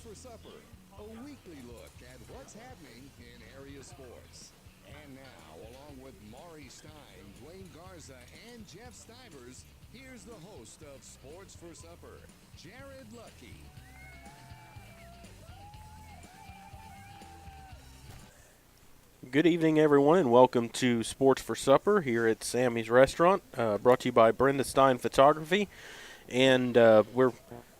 for Supper, a weekly look at what's happening in area sports. And now, along with Maury Stein, Dwayne Garza, and Jeff Stivers, here's the host of Sports for Supper, Jared Lucky. Good evening, everyone, and welcome to Sports for Supper here at Sammy's Restaurant, brought to you by Brenda Stein Photography. And we're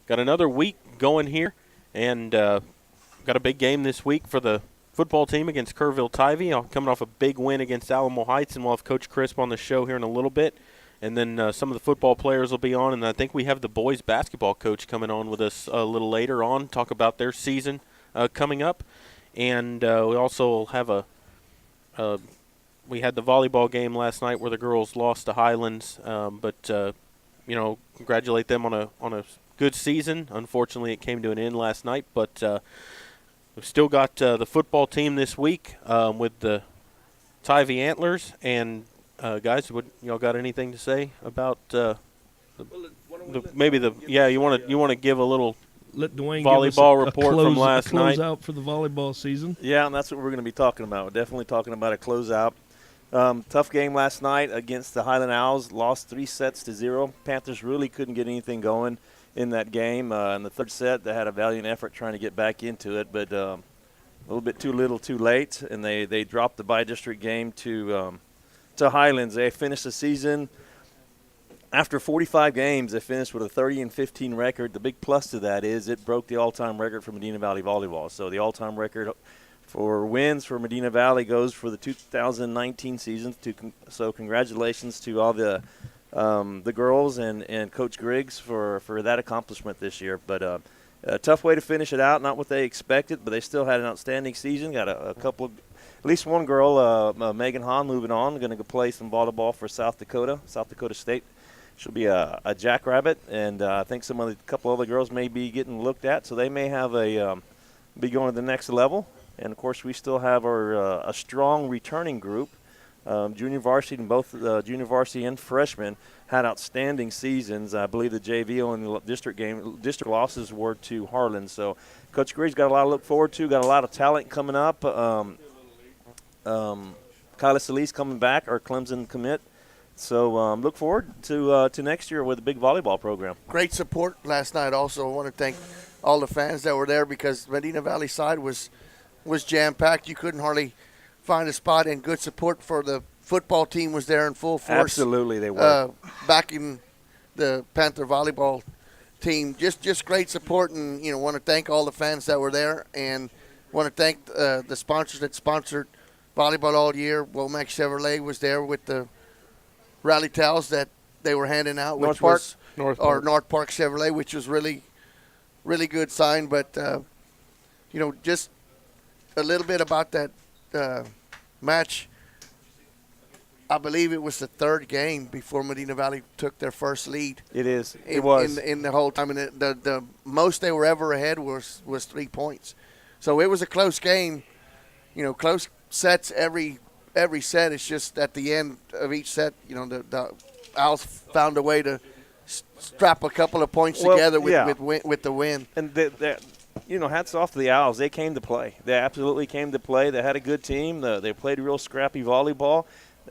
got another week going here, and got a big game this week for the football team against Kerrville Tivy, coming off a big win against Alamo Heights, and we'll have Coach Crisp on the show here in a little bit. And then some of the football players will be on, and I think we have the boys basketball coach coming on with us a little later on, talk about their season coming up. And we also have we had the volleyball game last night where the girls lost to Highlands, but congratulate them on a good season. Unfortunately, it came to an end last night, but we've still got the football team this week with the Tivy Antlers. And guys, y'all got anything to say about you want to give a little let Dwayne volleyball give us report from last night. Close out for the volleyball season. Yeah, and that's what we're going to be talking about. We're definitely talking about a closeout. Tough game last night against the Highland Owls. Lost 3-0. Panthers really couldn't get anything going in that game. In the third set, they had a valiant effort trying to get back into it, but a little bit too little, too late, and they dropped the by-district game to Highlands. They finished the season. After 45 games, they finished with a 30-15 record. The big plus to that is it broke the all-time record for Medina Valley Volleyball. So the all-time record for wins for Medina Valley goes for the 2019 season. So congratulations to all the girls and Coach Griggs for that accomplishment this year. But a tough way to finish it out, not what they expected, but they still had an outstanding season. Got a couple of – at least one girl, Megan Hahn, moving on, going to go play some volleyball for South Dakota State. She'll be a jackrabbit, and I think a couple other girls may be getting looked at, so they may have be going to the next level. And of course, we still have a strong returning group. Junior varsity and both junior varsity and freshmen had outstanding seasons. I believe the JV in the district losses were to Harlan. So Coach Griggs got a lot to look forward to. Got a lot of talent coming up. Kyla Solis coming back, our Clemson commit. So look forward to next year with a big volleyball program. Great support last night also. I want to thank all the fans that were there because Medina Valley side was jam-packed. You couldn't hardly find a spot, and good support for the football team was there in full force. Absolutely, they were. Backing the Panther volleyball team. Just great support, and want to thank all the fans that were there, and want to thank the sponsors that sponsored volleyball all year. Womack Chevrolet was there with the rally towels that they were handing out, North Park Chevrolet, which was really, really good sign. But just a little bit about that match. I believe it was the third game before Medina Valley took their first lead. It is. It was in the whole time, and the most they were ever ahead was 3 points. So it was a close game. Close sets every set. It's just at the end of each set, the Owls found a way to strap a couple of points together with the win. And hats off to the Owls. They came to play. They absolutely came to play. They had a good team. They played real scrappy volleyball.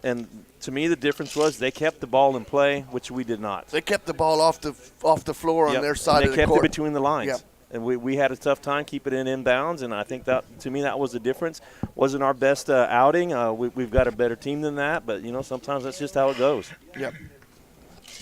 And to me, the difference was they kept the ball in play, which we did not. They kept the ball off the floor on their side of the court. They kept it between the lines. Yep. And we had a tough time keeping it inbounds, and I think that, to me, that was the difference. Wasn't our best outing. We've got a better team than that, but, sometimes that's just how it goes. Yep.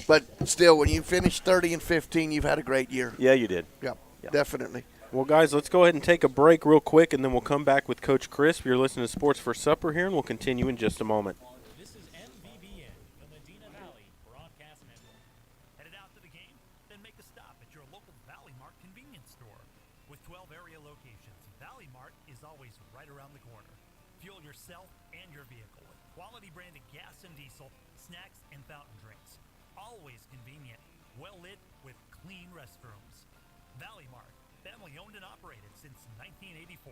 But still, when you finish 30-15, you've had a great year. Yeah, you did. Yep, definitely. Well, guys, let's go ahead and take a break real quick, and then we'll come back with Coach Crisp. You're listening to Sports for Supper here, and we'll continue in just a moment. This is MVBN, the Medina Valley Broadcast Network. Headed out to the game? Then make a stop at your local Valley Mart convenience store. With 12 area locations, Valley Mart is always right around the corner. Fuel yourself and your vehicle with quality branded gas and diesel, snacks, and fountain drinks. Always convenient, well lit with clean restrooms. Valley Mart, family owned and operated since 1984,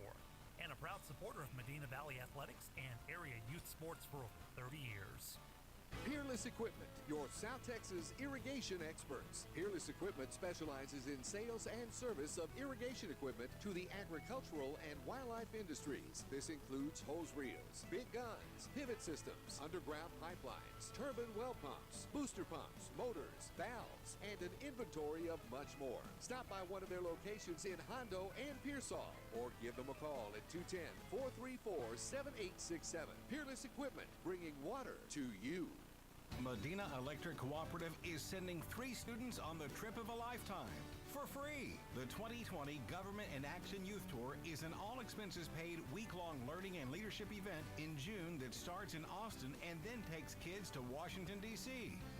and a proud supporter of Medina Valley athletics and area youth sports for over 30 years. Peerless Equipment, your South Texas irrigation experts. Peerless Equipment specializes in sales and service of irrigation equipment to the agricultural and wildlife industries. This includes hose reels, big guns, pivot systems, underground pipelines, turbine well pumps, booster pumps, motors, valves, and an inventory of much more. Stop by one of their locations in Hondo and Pearsall, or give them a call at 210-434-7867. Peerless Equipment, bringing water to you. Medina Electric Cooperative is sending 3 students on the trip of a lifetime for free. The 2020 Government in Action Youth Tour is an all-expenses-paid week-long learning and leadership event in June that starts in Austin and then takes kids to Washington, D.C.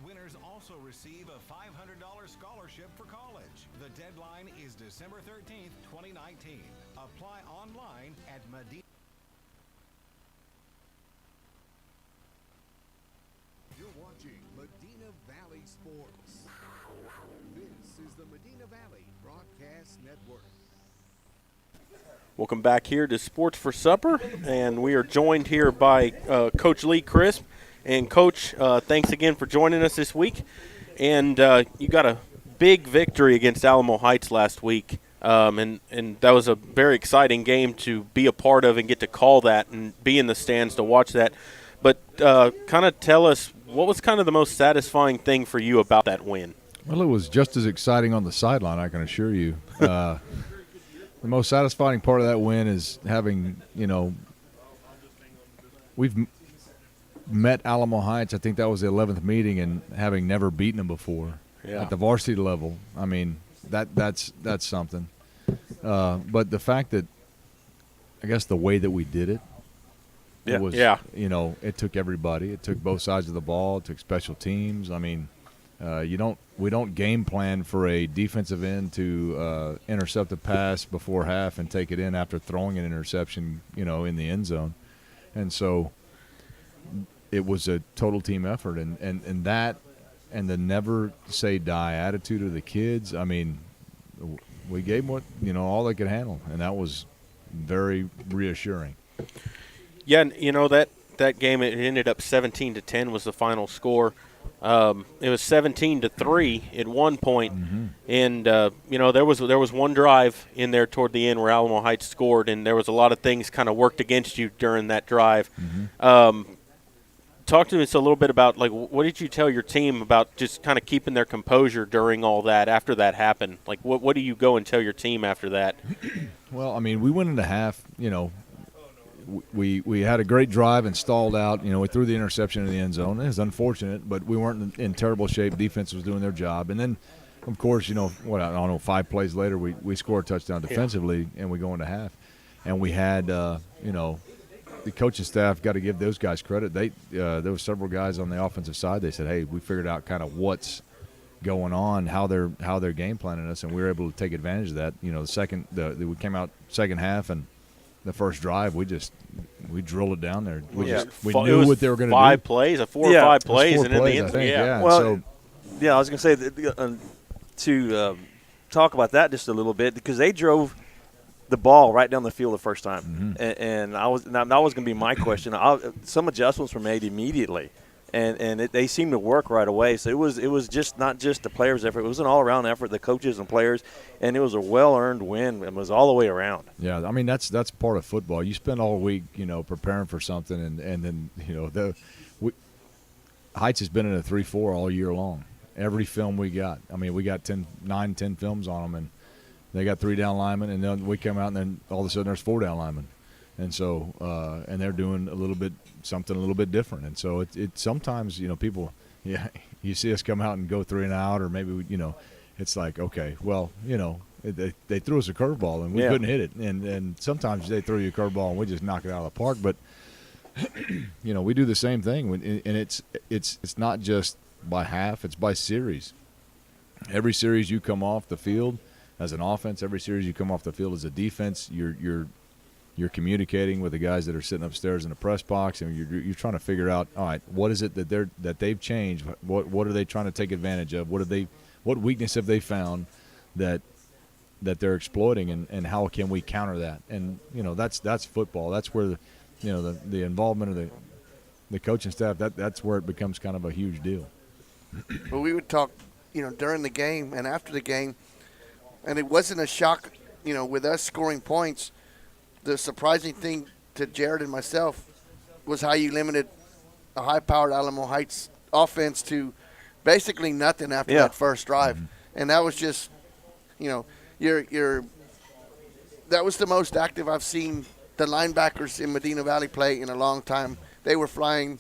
Winners also receive a $500 scholarship for college. The deadline is December 13th, 2019. Apply online at Medina. You're watching Medina Valley Sports. This is the Medina Valley Broadcast Network. Welcome back here to Sports for Supper, and we are joined here by Coach Lee Crisp. And, Coach, thanks again for joining us this week. And you got a big victory against Alamo Heights last week, and that was a very exciting game to be a part of and get to call that and be in the stands to watch that. But kind of tell us, what was kind of the most satisfying thing for you about that win? Well, it was just as exciting on the sideline, I can assure you. The most satisfying part of that win is having, we've met Alamo Heights. I think that was the 11th meeting, and having never beaten them before at the varsity level. I mean, that's something. But the fact that, I guess, the way that we did it, was, it took everybody. It took both sides of the ball. It took special teams. I mean, we don't game plan for a defensive end to intercept a pass before half and take it in after throwing an interception, in the end zone. And so it was a total team effort. And that and the never say die attitude of the kids, I mean, we gave them what, all they could handle. And that was very reassuring. Yeah, that game, it ended up 17-10 was the final score. It was 17-3 at one point, and there was one drive in there toward the end where Alamo Heights scored, and there was a lot of things kind of worked against you during that drive. Talk to us a little bit about, like, what did you tell your team about just kind of keeping their composure during all that after that happened? Like, what do you go and tell your team after that? Well, I mean, we went into half, We had a great drive and stalled out. We threw the interception in the end zone. It was unfortunate, but we weren't in terrible shape. Defense was doing their job. And then, of course, 5 plays later, we score a touchdown defensively, and we go into half. And we had, the coaching staff, got to give those guys credit. There were several guys on the offensive side. They said, hey, we figured out kind of what's going on, how they're game planning us, and we were able to take advantage of that. We came out second half, and the first drive, we drilled it down there. We knew what they were going to do. 5 plays, 4 or 5 plays, and in the end, Well, I was going to say to talk about that just a little bit, because they drove the ball right down the field the first time, and that was going to be my question. Some adjustments were made immediately, and they seemed to work right away. So it was just not just the players' effort; it was an all-around effort, the coaches and players, and it was a well-earned win. It was all the way around. Yeah, I mean that's part of football. You spend all week, preparing for something, and then Heights has been in a 3-4 all year long. Every film we got, I mean, we got 9, 10 films on them, and they got 3 down linemen, and then we come out, and then all of a sudden there's 4 down linemen, and so and they're doing something a little bit different, and so it sometimes people, you see us come out and go 3 and out, or maybe it's like, okay, well, they threw us a curveball and we couldn't hit it, and sometimes they throw you a curveball and we just knock it out of the park, but we do the same thing, and it's not just by half, it's by series. Every series you come off the field as an offense, every series you come off the field as a defense, you're communicating with the guys that are sitting upstairs in the press box, and you're trying to figure out, all right, what is it that they've changed? What are they trying to take advantage of? What weakness have they found that they're exploiting, and how can we counter that? And that's football. That's where the involvement of the coaching staff, that's where it becomes kind of a huge deal. But we would talk, during the game and after the game, and it wasn't a shock, with us scoring points. The surprising thing to Jared and myself was how you limited a high-powered Alamo Heights offense to basically nothing after that first drive. And that was just, that was the most active I've seen the linebackers in Medina Valley play in a long time. They were flying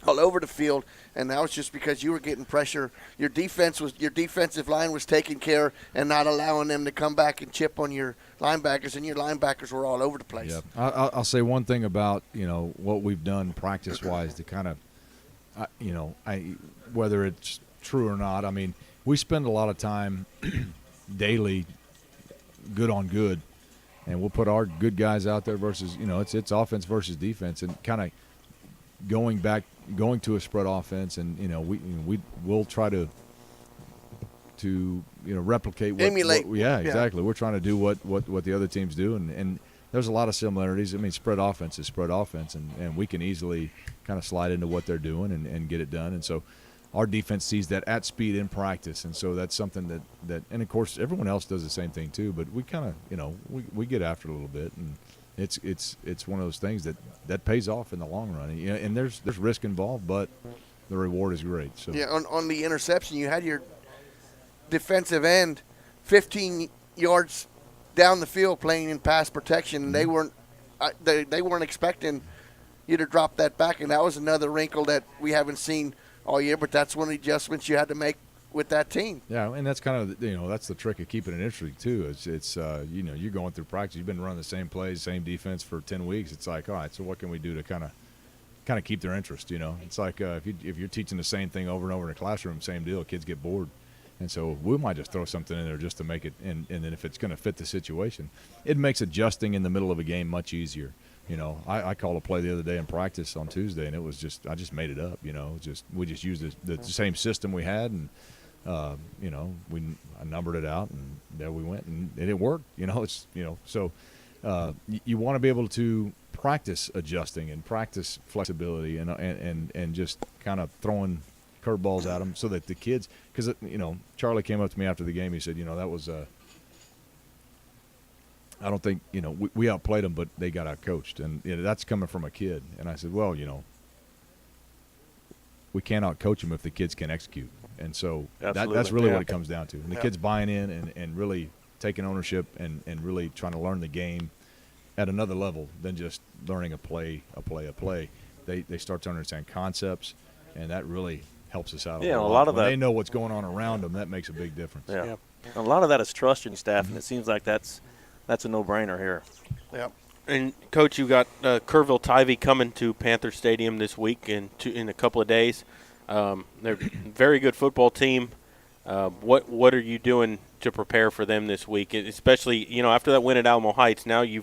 all over the field, and that was just because you were getting pressure. Your defensive line was taking care and not allowing them to come back and chip on your linebackers, and your linebackers were all over the place. Yep. I'll say one thing about what we've done practice-wise to kind of, whether it's true or not. I mean, we spend a lot of time daily, good on good, and we'll put our good guys out there versus it's offense versus defense, and kind of going to a spread offense, and we'll try to replicate emulate. Exactly. We're trying to do what the other teams do, and there's a lot of similarities. I mean, spread offense is spread offense, and we can easily kind of slide into what they're doing and get it done. And so our defense sees that at speed in practice, and so that's something that and of course everyone else does the same thing too, but we kind of we get after it a little bit, and it's one of those things that pays off in the long run. And there's risk involved, but the reward is great. So on the interception, you had your defensive end 15 yards down the field playing in pass protection, and they weren't expecting you to drop that back, and that was another wrinkle that we haven't seen all year, but that's one of the adjustments you had to make with that team. Yeah, and that's kind of that's the trick of keeping it interesting too. It's you're going through practice, you've been running the same plays, same defense for 10 weeks. It's like, all right, so what can we do to kind of keep their interest? It's like if you're teaching the same thing over and over in a classroom, same deal. Kids get bored, and so we might just throw something in there just to make it. And then if it's going to fit the situation, it makes adjusting in the middle of a game much easier. I called a play the other day in practice on Tuesday, and it was I just made it up. We just used the same system we had, and I numbered it out, and there we went, and it worked. So you want to be able to practice adjusting and practice flexibility and just kind of throwing curveballs at them so that the kids, because Charlie came up to me after the game. He said, that was I don't think we outplayed them, but they got outcoached, and that's coming from a kid. And I said, well, we can't outcoach them if the kids can execute. And so that's really what it comes down to. And the kids buying in and really taking ownership and really trying to learn the game at another level than just learning a play. They start to understand concepts, and that really helps us out a lot. A lot of when that. They know what's going on around them, that makes a big difference. Yeah. A lot of that is trusting staff, and it seems like that's a no-brainer here. Yeah. And, Coach, you got Kerrville Tivy coming to Panther Stadium this week in a couple of days. They're a very good football team. What are you doing to prepare for them this week? Especially, after that win at Alamo Heights, now you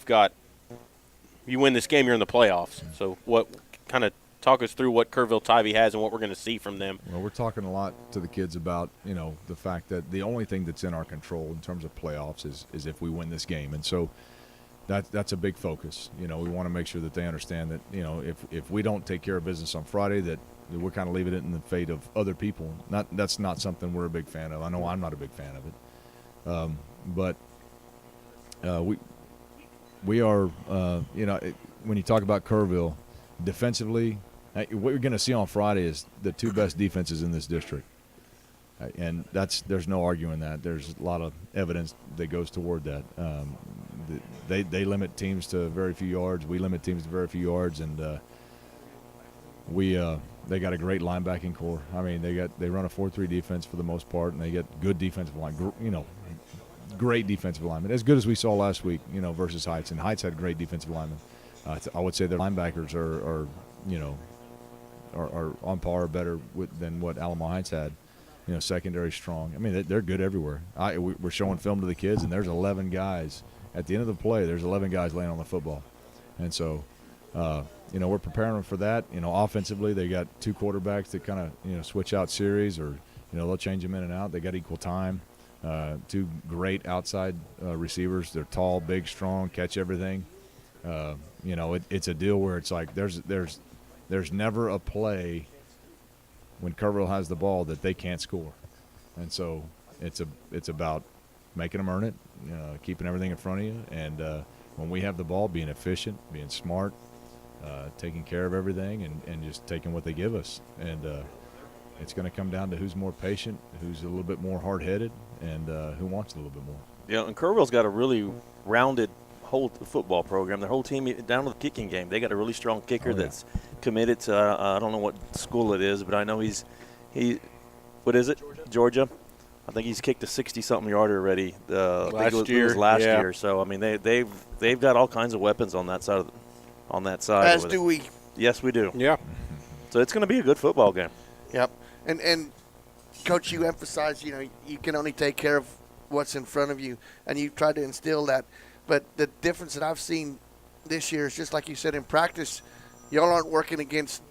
win this game, you're in the playoffs. So what kind of talk us through what Kerrville Tivy has and what we're going to see from them? Well, we're talking a lot to the kids about, the fact that the only thing that's in our control in terms of playoffs is if we win this game. And so that's a big focus. We want to make sure that they understand that, if we don't take care of business on Friday, that we're kind of leaving it in the fate of other people. That's not something we're a big fan of. I know I'm not a big fan of it. But we are, when you talk about Kerrville, defensively, what you're going to see on Friday is the two best defenses in this district. And there's no arguing that. There's a lot of evidence that goes toward that. They limit teams to very few yards. We limit teams to very few yards, and they got a great linebacking core. I mean, they run a 4-3 defense for the most part, and they get good defensive line. Great defensive linemen, as good as we saw last week. Versus Heights, and Heights had great defensive linemen. I would say their linebackers are on par or better than what Alamo Heights had. Secondary strong. I mean, they're good everywhere. We're showing film to the kids, and there's 11 guys. At the end of the play, there's 11 guys laying on the football. And so, we're preparing them for that. Offensively, they got two quarterbacks that kind of, switch out series, or, they'll change them in and out. They got equal time. Two great outside receivers. They're tall, big, strong, catch everything. It's a deal where it's like there's there's never a play when Kerrville has the ball that they can't score. And so it's about making them earn it, keeping everything in front of you. And when we have the ball, being efficient, being smart, taking care of everything, and just taking what they give us. And it's going to come down to who's more patient, who's a little bit more hard-headed, and who wants a little bit more. Yeah, and Kerrville's got a really rounded whole football program. Their whole team, down to the kicking game, they got a really strong kicker that's committed to, I don't know what school it is, but I know what is it? Georgia. I think he's kicked a 60-something yarder already. Last year. Last year. So, I mean, they've got all kinds of weapons on that side. As do we. Yes, we do. Yeah. So it's going to be a good football game. Yep. And Coach, you emphasize, you can only take care of what's in front of you, and you try to instill that. But the difference that I've seen this year is just like you said, in practice, y'all aren't working against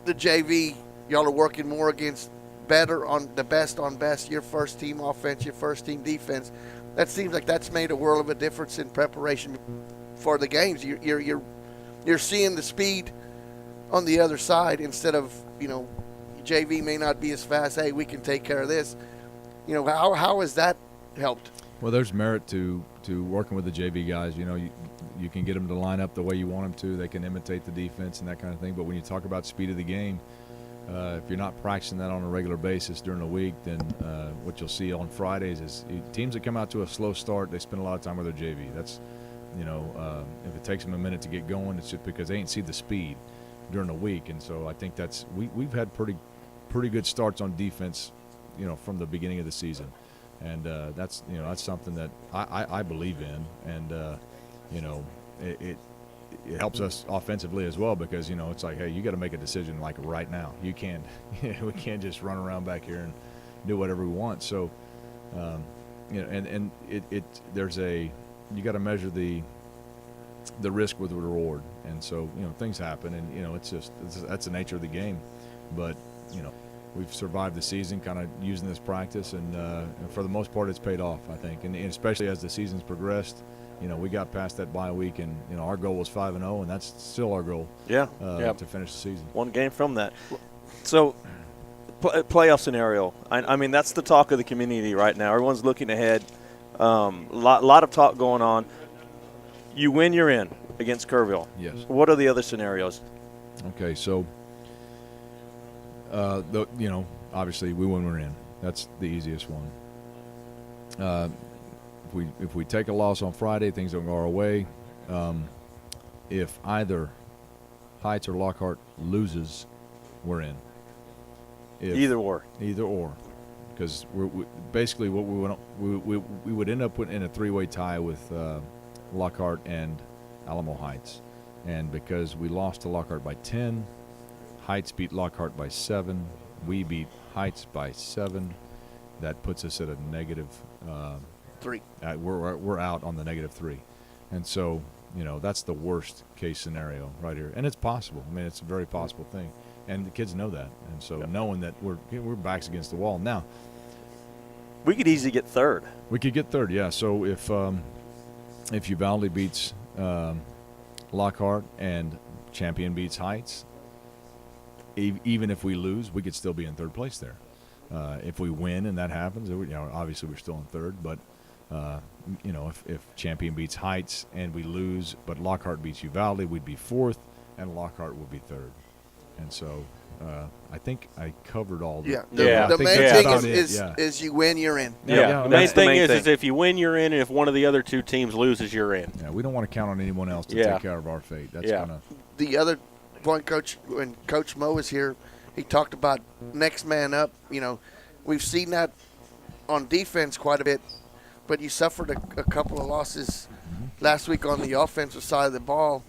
the JV. Y'all are working more against better on the best on best, your first team offense, your first team defense. That seems like that's made a world of a difference in preparation for the games. You're seeing the speed on the other side instead of, JV may not be as fast. Hey, we can take care of this. How has that helped? Well, there's merit to working with the JV guys. You can get them to line up the way you want them to. They can imitate the defense and that kind of thing. But when you talk about speed of the game, if you're not practicing that on a regular basis during the week, then what you'll see on Fridays is teams that come out to a slow start, they spend a lot of time with their JV. That's, if it takes them a minute to get going, it's just because they ain't see the speed during the week. And so I think we've had pretty good starts on defense, from the beginning of the season. And that's something that I believe in, and it helps us offensively as well, because it's like, hey, you got to make a decision like right now. You can't we can't just run around back here and do whatever we want. So and there's you got to measure the risk with the reward, and so things happen, and that's the nature of the game. But we've survived the season kind of using this practice, and for the most part it's paid off, I think. And especially as the season's progressed, we got past that bye week, and our goal was 5-0, and that's still our goal. Yeah. To finish the season. One game from that. So, playoff scenario. I mean, that's the talk of the community right now. Everyone's looking ahead. Lot of talk going on. You win, you're in against Kerrville. Yes. What are the other scenarios? Okay, so obviously we win, we're in. That's the easiest one. If we take a loss on Friday, things don't go our way. If either Heights or Lockhart loses, we're in. Either or, because basically what we would end up in a three-way tie with Lockhart and Alamo Heights, and because we lost to Lockhart by 10, Heights beat Lockhart by 7, we beat Heights by 7. That puts us at a negative 3. We're out on the -3, and so that's the worst case scenario right here, and it's possible. I mean, it's a very possible thing, and the kids know that, and so knowing that we're backs against the wall now, we could easily get third. We could get third, yeah. So if Uvalde beats Lockhart and Champion beats Heights, even if we lose, we could still be in third place there. If we win and that happens, obviously we're still in third. But if Champion beats Heights and we lose, but Lockhart beats Uvalde, we'd be fourth, and Lockhart would be third. And so I think I covered all the. The main thing is you win, you're in. The main thing is if you win, you're in, and if one of the other two teams loses, you're in. Yeah, we don't want to count on anyone else to take care of our fate. That's gonna. The other point, Coach, when Coach Mo was here, he talked about next man up. We've seen that on defense quite a bit, but you suffered a couple of losses last week on the offensive side of the ball,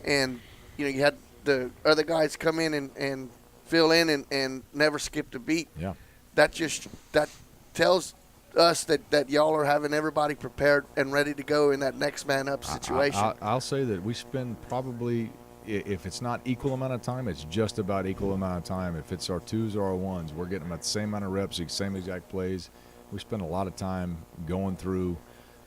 and you had the other guys come in and fill in and never skipped a beat. Yeah, that tells us that y'all are having everybody prepared and ready to go in that next man up situation. I'll say that we spend probably, if it's not equal amount of time, it's just about equal amount of time. If it's our 2s or our 1s, we're getting them at the same amount of reps, same exact plays. We spend a lot of time going through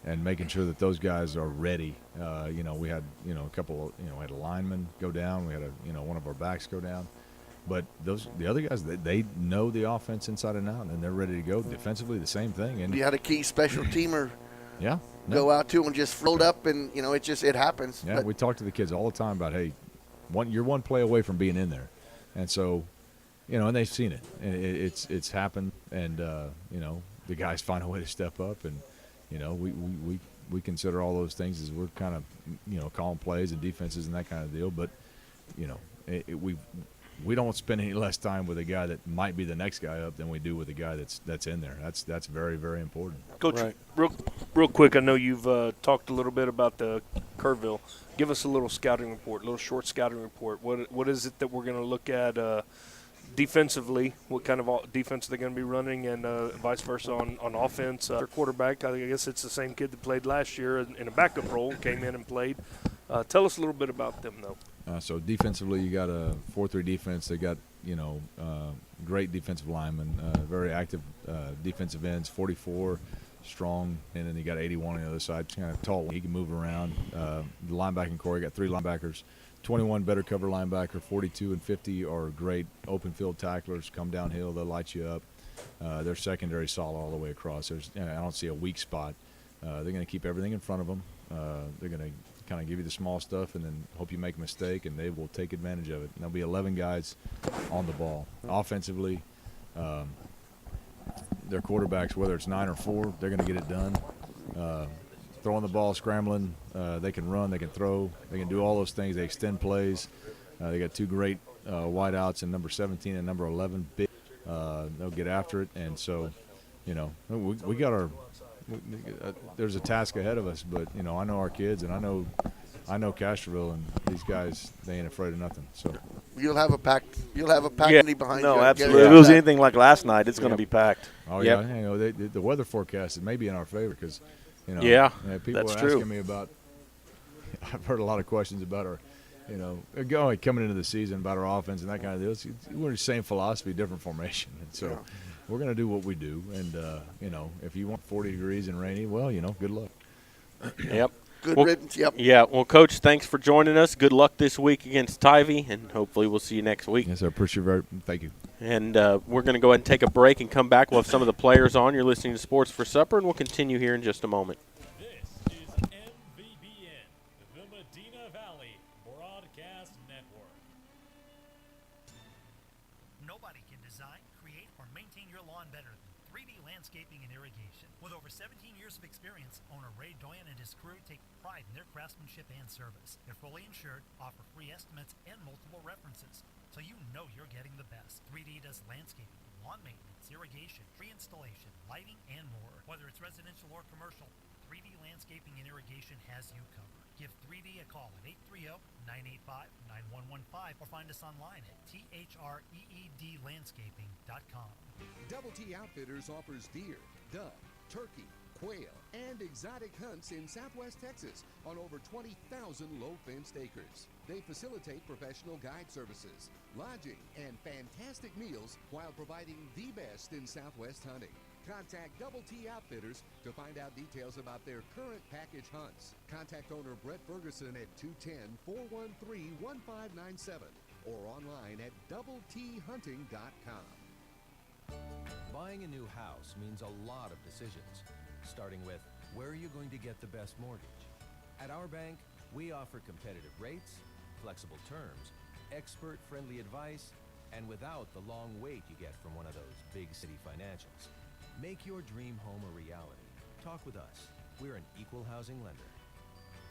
and making sure that those guys are ready. We had a couple. We had a lineman go down. We had one of our backs go down. But the other guys, they know the offense inside and out, and they're ready to go. Defensively, the same thing. And You had a key special teamer yeah, go out too and just float up, and it happens. Yeah, But we talk to the kids all the time about, hey, you're one play away from being in there, and so, and they've seen it, and it's happened, and the guys find a way to step up, and we consider all those things as we're kind of calling plays and defenses and that kind of deal, but we don't spend any less time with a guy that might be the next guy up than we do with a guy that's in there. That's very, very important. Coach, Right. real quick, I know you've talked a little bit about the Kerrville. Give us a little scouting report, a little short scouting report. What is it that we're going to look at defensively? What kind of defense they're going to be running, and vice versa on offense? Their quarterback, I guess it's the same kid that played last year in a backup role, came in and played. Tell us a little bit about them, though. So defensively, you got a 4-3 defense. They got great defensive linemen, very active defensive ends, 44 strong, and then you got 81 on the other side. Kind of tall. He can move around. The linebacking core, you got 3 linebackers, 21 better cover linebacker, 42 and 50 are great open field tacklers. Come downhill, they'll light you up. Their secondary solid all the way across. I don't see a weak spot. They're going to keep everything in front of them. They're going to kind of give you the small stuff and then hope you make a mistake, and they will take advantage of it. And there'll be 11 guys on the ball. Offensively, their quarterbacks, whether it's 9 or 4, they're going to get it done. Throwing the ball, scrambling, they can run, they can throw, they can do all those things. They extend plays. They got 2 great wideouts, and number 17 and number 11. Big, they'll get after it, and so, we got our. There's a task ahead of us, but I know our kids, and I know Castroville, and these guys, they ain't afraid of nothing. So you'll have a packed behind you. No, Get absolutely. it If it was back. anything like last night, it's going to be packed. oh Yep. yeah, the weather forecast is maybe in our favor because Yeah, people that's are true. asking me about. I've heard a lot of questions about our, coming into the season about our offense and that kind of deal. We're the same philosophy, different formation, and so. Yeah. We're going to do what we do, and, if you want 40 degrees and rainy, well, good luck. Yep. Good Well, riddance. Yep. Yeah, well, Coach, thanks for joining us. Good luck this week against Tivy, and hopefully we'll see you next week. Yes, I appreciate it. Thank you. And we're going to go ahead and take a break and come back. We'll have some of the players on. You're listening to Sports for Supper, and we'll continue here in just a moment. This is MVBN, the Medina Valley Broadcast Network. Nobody can design, create, or maintain your lawn better than 3D Landscaping and Irrigation. With over 17 years of experience, owner Ray Doyen and his crew take pride in their craftsmanship and service. They're fully insured, offer free estimates, and multiple references, so you know you're getting the best. 3D does landscaping, lawn maintenance, irrigation, tree installation, lighting, and more. Whether it's residential or commercial, 3D Landscaping and Irrigation has you covered. Give 3D a call at 830-985-9115 or find us online at threedlandscaping.com. Double T Outfitters offers deer, dove, turkey, quail, and exotic hunts in southwest Texas on over 20,000 low-fenced acres. They facilitate professional guide services, lodging, and fantastic meals while providing the best in southwest hunting. Contact Double T Outfitters to find out details about their current package hunts. Contact owner Brett Ferguson at 210-413-1597 or online at doubleThunting.com. Buying a new house means a lot of decisions, starting with where are you going to get the best mortgage? At our bank, we offer competitive rates, flexible terms, expert-friendly advice, and without the long wait you get from one of those big city financials. Make your dream home a reality. Talk with us. We're an equal housing lender.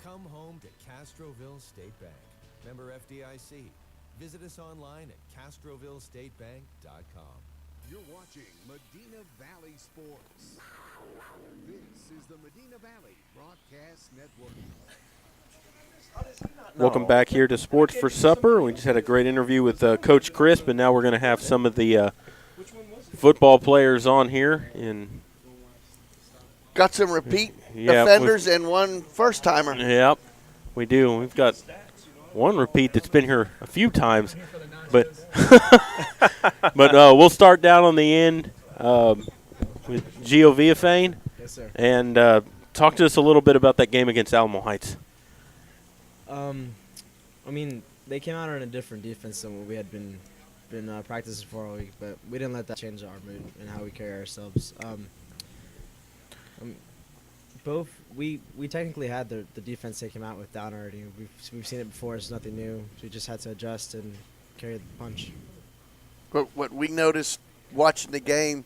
Come home to Castroville State Bank. Member FDIC. Visit us online at CastrovilleStateBank.com. You're watching Medina Valley Sports. This is the Medina Valley Broadcast Network. Welcome back here to Sports for Supper. We just had a great interview with Coach Crisp, and now we're going to have some of the football players on here. And Got some repeat Yeah, offenders and one first timer. yep, we do. We've got one repeat that's been here a few times, but we'll start down on the end with Gio Villafane. Yes, sir. And talk to us a little bit about that game against Alamo Heights. I mean, they came out on a different defense than what we had been practicing for all week, but we didn't let that change our mood and how we carry ourselves. We technically had the defense they came out with down already. We've seen it before. It's nothing new. So we just had to adjust and carry the punch. But what we noticed watching the game,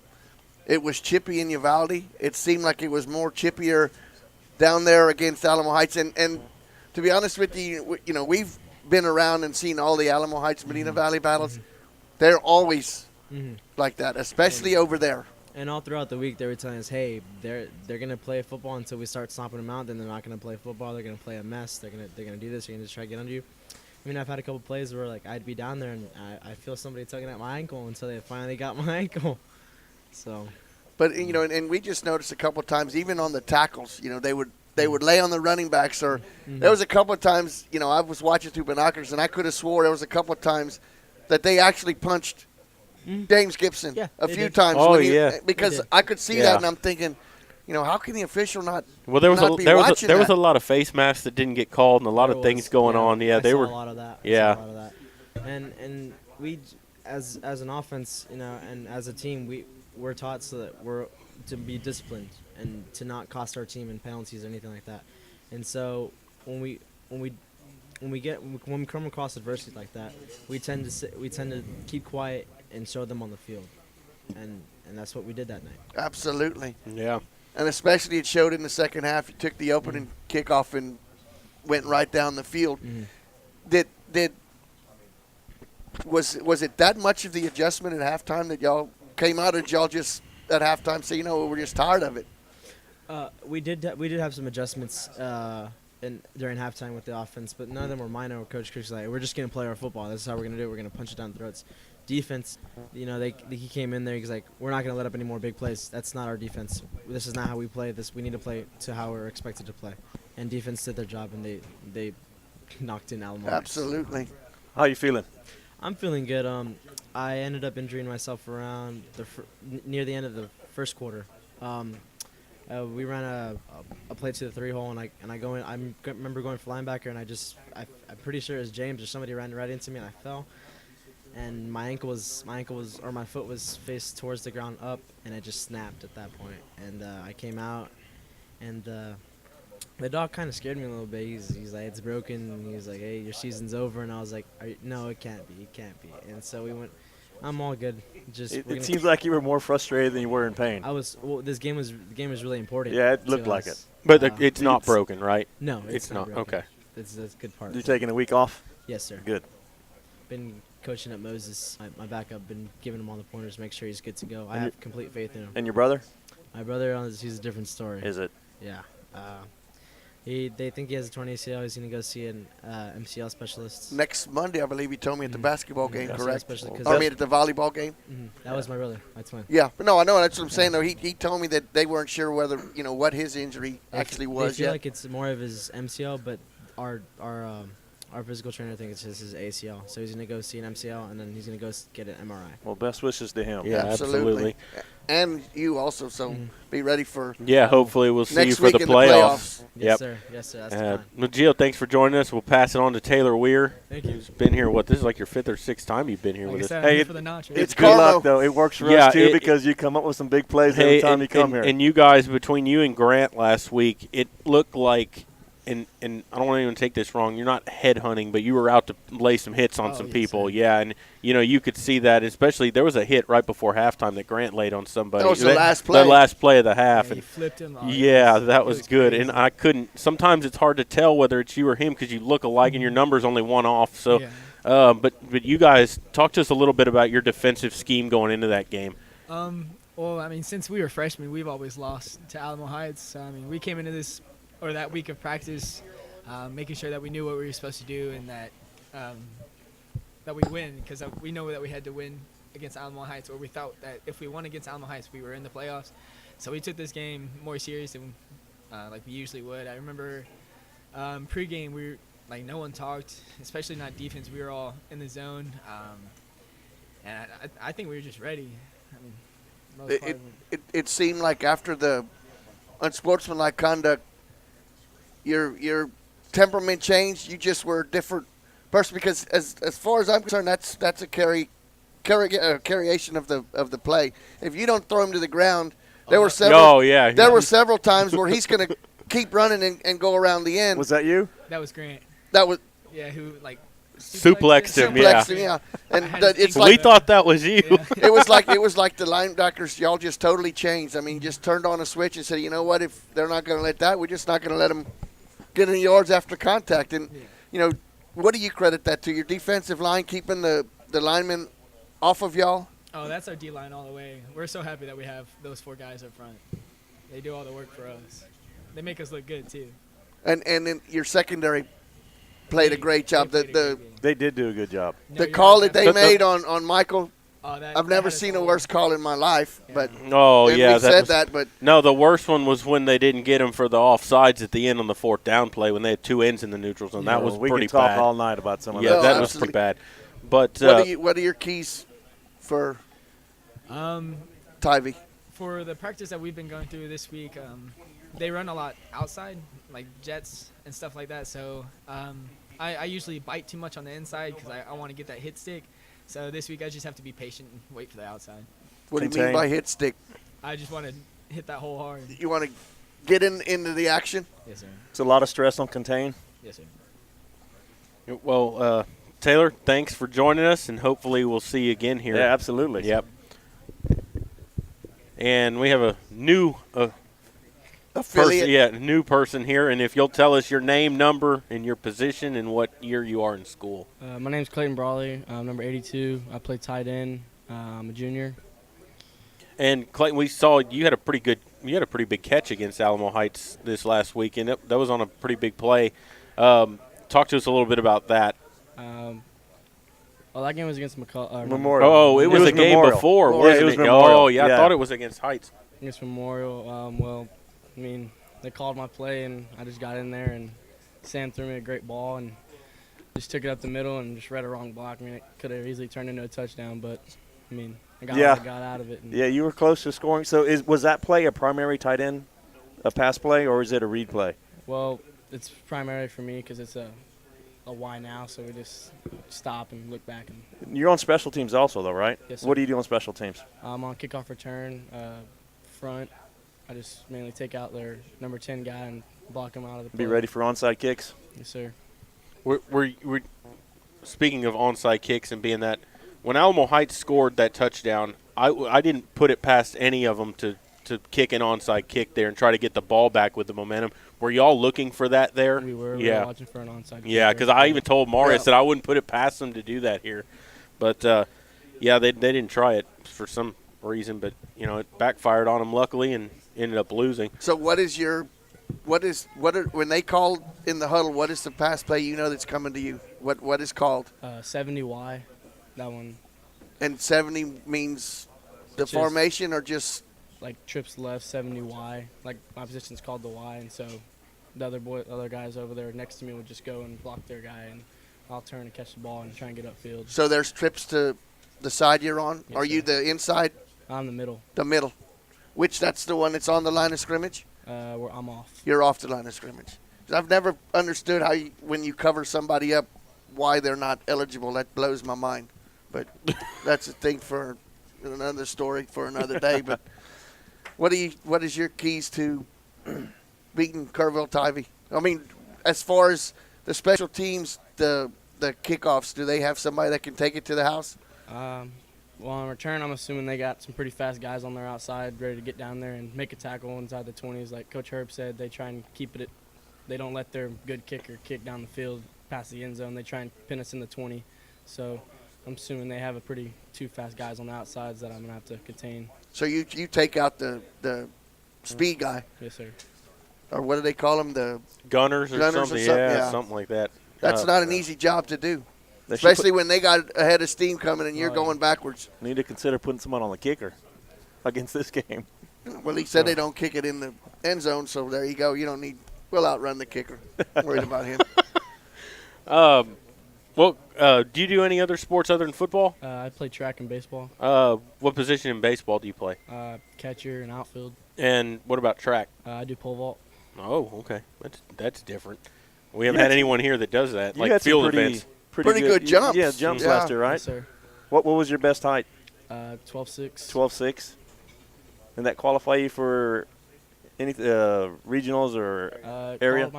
it was chippy in Uvalde. It seemed like it was more chippier down there against Alamo Heights. And to be honest with you, we've been around and seen all the Alamo Heights Medina Valley battles. They're always like that, especially over there. And all throughout the week, they were telling us, hey, they're gonna play football until we start stomping them out. Then they're not gonna play football. They're gonna play a mess. They're gonna do this. They're gonna just try to get under you. I mean, I've had a couple plays where like I'd be down there and I feel somebody tugging at my ankle until they finally got my ankle. So. But and we just noticed a couple of times, even on the tackles, they would lay on the running backs, or there was a couple of times, I was watching through binoculars and I could have swore there was a couple of times that they actually punched James Gibson a few times. Oh, because I could see that, and I'm thinking, how can the official not? Well, there was a a lot of face masks that didn't get called, and a lot of things going on. Yeah, I saw a lot of that. Yeah, I saw a lot of that. And we, as an offense, and as a team, we're taught so that we're to be disciplined and to not cost our team in penalties or anything like that. And so when we come across adversity like that, we tend to keep quiet and show them on the field, and that's what we did that night. Absolutely. Yeah. And especially it showed in the second half. You took the opening kickoff and went right down the field. Was it that much of the adjustment at halftime that y'all came out, or did y'all just at halftime say, we're just tired of it? We did have some adjustments during halftime with the offense, but none of them were minor. Coach Cook's like, we're just gonna play our football. This is how we're gonna do it. We're gonna punch it down the throats. Defense, he came in there. He's like, we're not gonna let up any more big plays. That's not our defense. This is not how we play. We need to play to how we're expected to play. And defense did their job, and they knocked in Alamo. Absolutely. How are you feeling? I'm feeling good. I ended up injuring myself around near the end of the first quarter. We ran a play to the 3-hole, and I go in. I remember going for linebacker, and I'm pretty sure it was James or somebody ran right into me, and I fell. And my foot was faced towards the ground up, and it just snapped at that point. And I came out, and the dog kind of scared me a little bit. He's like, it's broken. And he was like, hey, your season's over. And I was like, no, it can't be. It can't be. And so we went. I'm all good. It seems like you were more frustrated than you were in pain. The game was really important. Yeah, it looked like it. But it's not broken, right? No, it's not broken. Okay. That's a good part. You taking a week off? Yes, sir. Good. Been coaching at Moses. My backup. Been giving him all the pointers, make sure he's good to go. I have complete faith in him. And your brother? My brother, he's a different story. Is it? Yeah. They think he has a torn ACL. He's going to go see an MCL specialist. Next Monday, I believe he told me at the basketball game, correct? At the volleyball game? That was my brother. My twin. Yeah. But no, I know. That's what I'm saying, though. He told me that they weren't sure whether, what his injury actually was They feel yet. like it's more of his MCL, but our physical trainer thinks it's his ACL. So he's going to go see an MCL, and then he's going to go get an MRI. Well, best wishes to him. Yeah, absolutely. And you also, so be ready for hopefully we'll see you for the playoffs. Yes, sir. Yes, sir. That's the plan. Well, Gio, thanks for joining us. We'll pass it on to Taylor Weir. Thank you. Who's been here, this is like your 5th or 6th time you've been here with us. Hey, for the notch. It's good luck, though. It works for us, too, because you come up with some big plays every time you come here. And you guys, between you and Grant last week, it looked like – and I don't want to even take this wrong. You're not headhunting, but you were out to lay some hits on some people. Sir. Yeah, and you could see that. Especially there was a hit right before halftime that Grant laid on somebody. That was the last play. The last play of the half. He flipped him. Yeah, that was good. Crazy. And I couldn't. Sometimes it's hard to tell whether it's you or him because you look alike and your number's only one off. So, but you guys talk to us a little bit about your defensive scheme going into that game. Well, I mean, since we were freshmen, we've always lost to Alamo Heights. So, I mean, we came into that week of practice, making sure that we knew what we were supposed to do and that we win, because we know that we had to win against Alamo Heights, or we felt that if we won against Alamo Heights, we were in the playoffs. So we took this game more serious than like we usually would. I remember pregame, we were like, no one talked, especially not defense. We were all in the zone, and I think we were just ready. I mean, It seemed like after the unsportsmanlike conduct, your temperament changed? You just were a different person? Because as far as I'm concerned, that's a carriation of the play. If you don't throw him to the ground, there were several. Oh yeah. There were several times where he's going to keep running and go around the end. Was that you? That was Grant. That was Yeah, who like Suplexed him. Yeah. suplexed him, yeah. And had to it's think We like thought that was you. Yeah. it was like the linebackers. Y'all just totally changed. I mean, just turned on a switch and said, you know what? If they're not going to let that, we're just not going to let them get any yards after contact. And you know, what do you credit that to? Your defensive line keeping the linemen off of y'all? Oh, that's our D line all the way. We're so happy that we have those 4 guys up front. They do all the work for us. They make us look good too. And then your secondary played a great job. They played a great game. They did do a good job. No, The you're call right, that they But the- made on Michael, oh, that- I've that never had us seen a all- worse call in my life. But Oh and yeah. we said was- that, but No, the worst one was when they didn't get him for the offsides at the end on the 4th down play when they had 2 ends in the neutrals, and that was we pretty can talk bad. all night about some of Yeah, that. No, that was absolutely. pretty bad. But what are your keys for Tivy? For the practice that we've been going through this week, they run a lot outside, like jets and stuff like that. So I usually bite too much on the inside because I want to get that hit stick. So this week I just have to be patient and wait for the outside. What do you mean Contain. by hit stick? I just want to hit that hole hard. You want to get into the action? Yes, sir. It's a lot of stress on contain. Yes, sir. well, Taylor, thanks for joining us, and hopefully we'll see you again here. Yeah, absolutely. Yep. And we have a new Affiliate. new person here, and if you'll tell us your name, number, and your position, and what year you are in school. My name's Clayton Brawley. I'm number 82. I play tight end. I'm a junior. And Clayton, we saw you had a pretty big catch against Alamo Heights this last week, and that was on a pretty big play. Talk to us a little bit about that. Well, that game was against McCall. Memorial. Oh, it was a game Memorial. before, Yeah, wasn't it was it? Memorial. Oh, yeah, I Yeah. thought it was against Heights. Against Memorial. Well, I mean, they called my play, and I just got in there, and Sam threw me a great ball, and just took it up the middle and just read a wrong block. I mean, it could have easily turned into a touchdown, but, I mean, I got what I got out of it. And Yeah, you were close to scoring. So was that play a primary tight end, a pass play, or is it a read play? Well, it's primary for me because it's a why now, so we just stop and look back. And You're on special teams also, though, right? Yes, sir. What do you do on special teams? I'm on kickoff return, front. I just mainly take out their number 10 guy and block him out of the play. Be ready for onside kicks? Yes, sir. We're speaking of onside kicks and being that, when Alamo Heights scored that touchdown, I didn't put it past any of them to kick an onside kick there and try to get the ball back with the momentum. Were y'all looking for that there? We were watching for an onside kick. Yeah, because I even told Maury, I said I wouldn't put it past them to do that here. But, yeah, they didn't try it for some reason, but, you know, it backfired on them luckily and ended up losing. So when they called in the huddle, what is the pass play you know that's coming to you? What is called? 70Y, that one. And 70 means the Just- formation or just Like trips left, 70Y. Like my position's called the Y, and so the other guys over there next to me would just go and block their guy, and I'll turn and catch the ball and try and get upfield. so there's trips to the side you're on? Yes, Are you sir. the inside? I'm the middle. The middle. Which that's the one that's on the line of scrimmage? Where I'm off. You're off the line of scrimmage. 'Cause I've never understood how when you cover somebody up, why they're not eligible. That blows my mind. But that's a thing for another story for another day. But what is your keys to beating Kerrville Tivy? I mean, as far as the special teams, the kickoffs, do they have somebody that can take it to the house? Well, on return, I'm assuming they got some pretty fast guys on their outside ready to get down there and make a tackle inside the 20s. Like Coach Herb said, they try and keep it. They don't let their good kicker kick down the field past the end zone. They try and pin us in the 20. So I'm assuming they have two fast guys on the outsides that I'm going to have to contain. So you take out the speed guy, Yes, sir. or what do they call him? The Gunners or something. Yeah, something like that. That's not an easy job to do, They should especially when they got a head of steam coming and you're going backwards. Need to consider putting someone on the kicker against this game. Well, he said they don't kick it in the end zone, so there you go. You don't need. We'll outrun the kicker. I'm worried about him. Well, do you do any other sports other than football? I play track and baseball. What position in baseball do you play? Catcher and outfield. And what about track? I do pole vault. Oh, okay. That's different. We haven't had anyone here that does that, You like had some field pretty, events. Pretty good jumps. Yeah, jumps Yeah. last year, right? Yes, sir. What was your best height? 12.6. 12.6. And that qualify you for any regionals or area?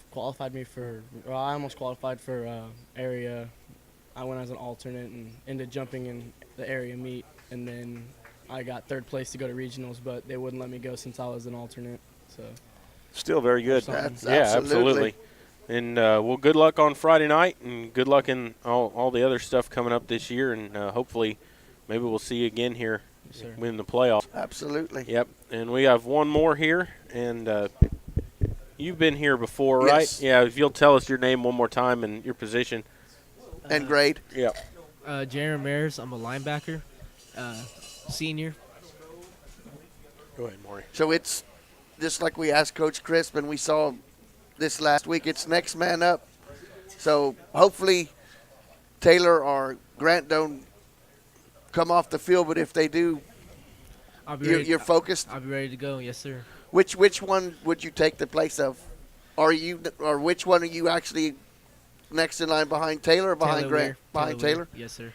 Qualified me for. Well, I almost qualified for area. I went as an alternate and ended jumping in the area meet, and then I got third place to go to regionals, but they wouldn't let me go since I was an alternate. So Still very good. That's Yeah, absolutely. And well, good luck on Friday night, and good luck in all the other stuff coming up this year, and hopefully maybe we'll see you again here Yes, sir. in the playoffs. Absolutely. Yep, and we have one more here, and you've been here before, right? Yes. Yeah, if you'll tell us your name one more time and your position. And grade. Yep. Jaron Ramirez. I'm a linebacker, senior. Go ahead, Maury. So it's just like we asked Coach Crisp, and we saw this last week. It's next man up. So hopefully Taylor or Grant don't come off the field, but if they do, I'll be ready. you're focused. I'll be ready to go. Yes, sir. Which one would you take the place of? Or which one are you actually next in line behind Taylor or behind Taylor Grant? Weir. Behind Weir. Taylor? Yes, sir.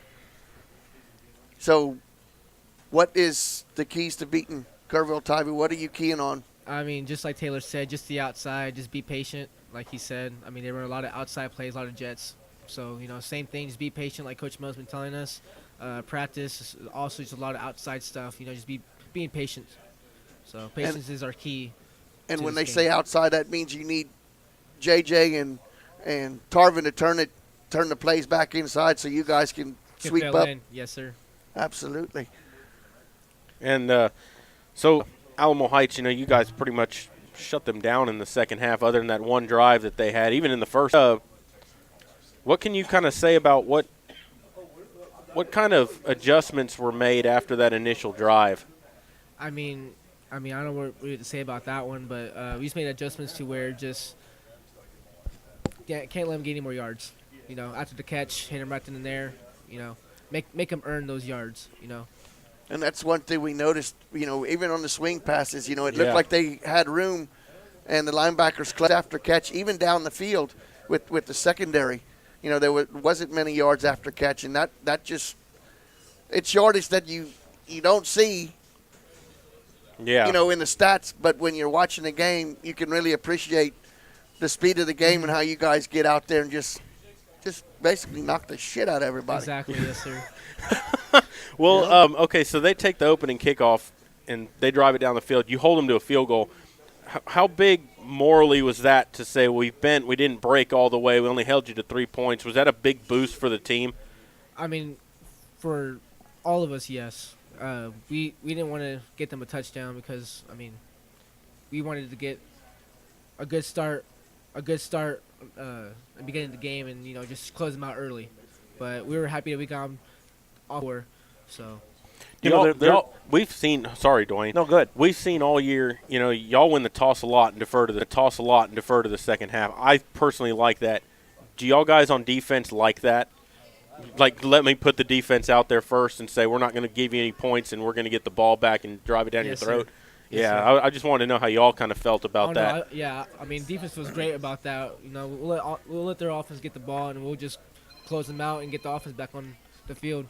So what is the keys to beating Kerrville Tivy? What are you keying on? I mean, just like Taylor said, just the outside, just be patient, like he said. I mean, they run a lot of outside plays, a lot of jets. So, same thing, just be patient, like Coach Mo's been telling us. Practice, also just a lot of outside stuff, just being patient. So, patience is our key. And to when this they say game. outside, that means you need JJ and Tarvin to turn the plays back inside so you guys can sweep fill up. in. Yes, sir. Absolutely. And so Alamo Heights, you guys pretty much shut them down in the second half other than that one drive that they had, even in the first. What can you kind of say about what kind of adjustments were made after that initial drive? I mean, I don't know what we have to say about that one, but we just made adjustments to where just can't let them get any more yards. After the catch, hit them right then and there. Make them earn those yards. And that's one thing we noticed, even on the swing passes, it looked Yeah. like they had room, and the linebackers clutched after catch, even down the field with the secondary. There wasn't many yards after catch, and that just – it's yardage that you don't see, Yeah. in the stats, but when you're watching the game, you can really appreciate the speed of the game and how you guys get out there and just basically knock the shit out of everybody. Exactly, yes, sir. Well, okay, so they take the opening kickoff and they drive it down the field. You hold them to a field goal. How big morally was that to say we didn't break all the way, we only held you to 3 points? Was that a big boost for the team? I mean, for all of us, yes. We didn't want to get them a touchdown because, we wanted to get a good start at the beginning of the game and, just close them out early. But we were happy that we got them off. So. We've seen. Sorry, Dwayne. No, good. We've seen all year. Y'all win the toss a lot and defer to the second half. I personally like that. Do y'all guys on defense like that? Like, let me put the defense out there first and say we're not going to give you any points and we're going to get the ball back and drive it down your throat. Sir. Yes, Yeah, I just wanted to know how y'all kind of felt about that. Defense was great about that. We'll let their offense get the ball and we'll just close them out and get the offense back on the field.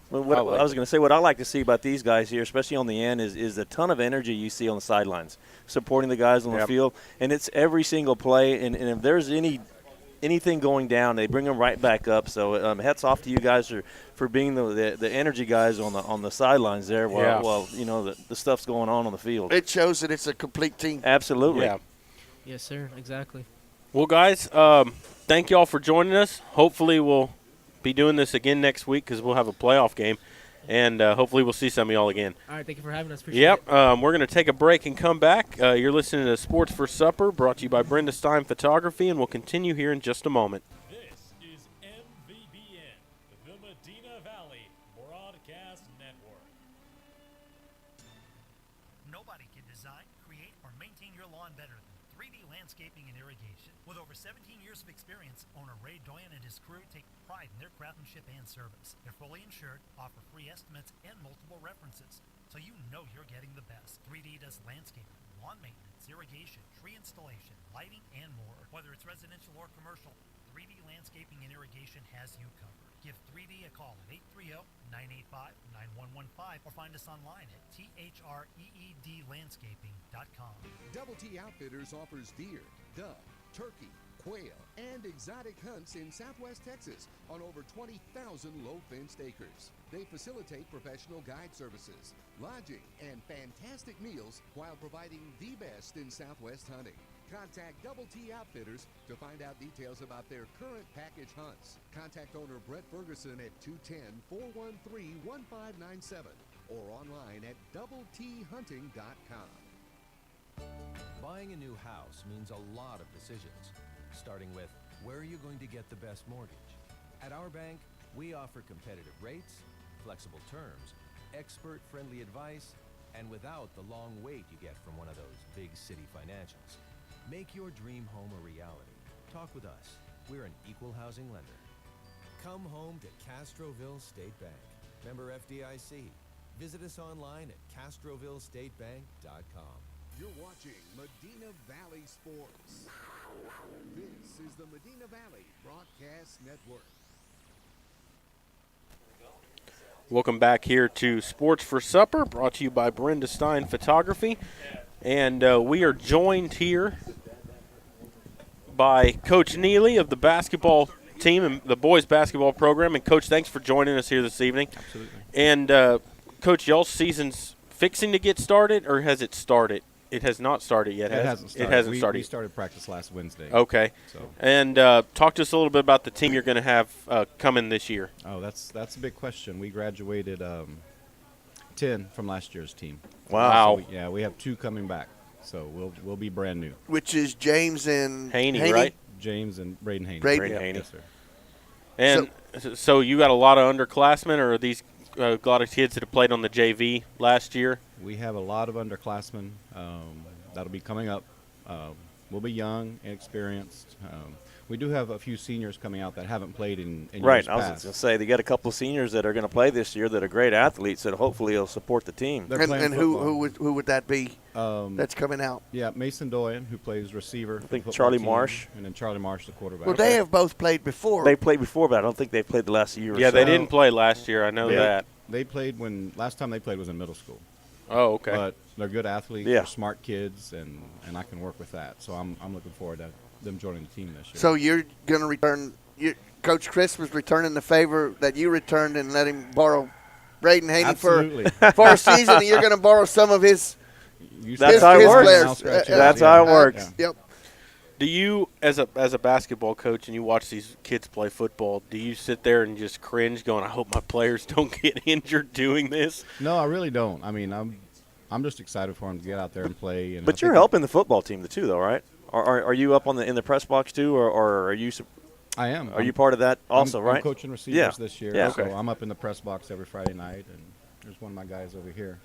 Well, I was going to say, what I like to see about these guys here, especially on the end, is a ton of energy you see on the sidelines, supporting the guys on the field. And it's every single play. And if there's anything going down, they bring them right back up. So hats off to you guys for being the energy guys on the sidelines there while the stuff's going on the field. It shows that it's a complete team. Absolutely. Yeah. Yes, sir. Exactly. Well, guys, thank you all for joining us. Hopefully we'll be doing this again next week because we'll have a playoff game, and hopefully we'll see some of y'all again. All right, thank you for having us. Appreciate it. We're going to take a break and come back. You're listening to Sports for Supper, brought to you by Brenda Stein Photography, and we'll continue here in just a moment. This is MVBN, the Medina Valley Broadcast Network. Nobody can design, create, or maintain your lawn better than 3D Landscaping and Irrigation. With over 17 years of experience, owner Ray Doyen and his crew take pride in their craftsmanship and service. They're fully insured, offer free estimates, and multiple references. so you know you're getting the best. 3D does landscaping, lawn maintenance, irrigation, tree installation, lighting, and more. Whether it's residential or commercial, 3D Landscaping and Irrigation has you covered. Give 3D a call at 830-985-9115 or find us online at threedlandscaping.com. Double T Outfitters offers deer, dove, turkey, quail, and exotic hunts in Southwest Texas on over 20,000 low-fenced acres. They facilitate professional guide services, lodging, and fantastic meals while providing the best in Southwest hunting. Contact Double T Outfitters to find out details about their current package hunts. Contact owner Brett Ferguson at 210-413-1597 or online at doubleThunting.com. Buying a new house means a lot of decisions, starting with where are you going to get the best mortgage? At our bank, we offer competitive rates, flexible terms, expert-friendly advice, and without the long wait you get from one of those big city financials. Make your dream home a reality. Talk with us. We're an equal housing lender. Come home to Castroville State Bank. Member FDIC. Visit us online at CastrovilleStateBank.com. You're watching Medina Valley Sports. This is the Medina Valley Broadcast Network. Welcome back here to Sports for Supper, brought to you by Brenda Stein Photography. And we are joined here by Coach Neely of the basketball team and the boys basketball program. And, Coach, thanks for joining us here this evening. Absolutely. And, Coach, y'all's season's fixing to get started, or has it started? It has not started yet. It hasn't started. It hasn't started. We started practice last Wednesday. Okay. So. And talk to us a little bit about the team you're going to have coming this year. Oh, that's a big question. We graduated 10 from last year's team. Wow. So we have 2 coming back. So we'll be brand new. Which is James and Haney, right? James and Braden Haney. Braden Haney. Yes, sir. And so you got a lot of underclassmen, or are these a lot of kids that have played on the JV last year? We have a lot of underclassmen that'll be coming up. We'll be young, inexperienced. We do have a few seniors coming out that haven't played in years Right, I was past. going to say, they got a couple of seniors that are going to play this year that are great athletes that hopefully will support the team. And who would that be that's coming out? Yeah, Mason Doyen, who plays receiver. I think Charlie Marsh. And then Charlie Marsh, the quarterback. Well, they have both played before. They played before, but I don't think they've played the last year or Yeah, so. they didn't play last year. I know that. They played last time they played was in middle school. Oh, okay. But they're good athletes. Yeah. They're smart kids, and I can work with that. So I'm looking forward to them joining the team this year. So you're going to return. Coach Chris was returning the favor that you returned and let him borrow Braden Haney for a season, and you're going to borrow some of his. That's how it works. Players. That's how it works. Yep. Do you, as a basketball coach, and you watch these kids play football, do you sit there and just cringe, going, "I hope my players don't get injured doing this"? No, I really don't. I mean, I'm just excited for them to get out there and play. And But you're helping the football team too, though, right? Are you up in the press box too, or are you? I am. Are you part of that also, right? I'm coaching receivers this year. Yeah. So I'm up in the press box every Friday night, and there's one of my guys over here.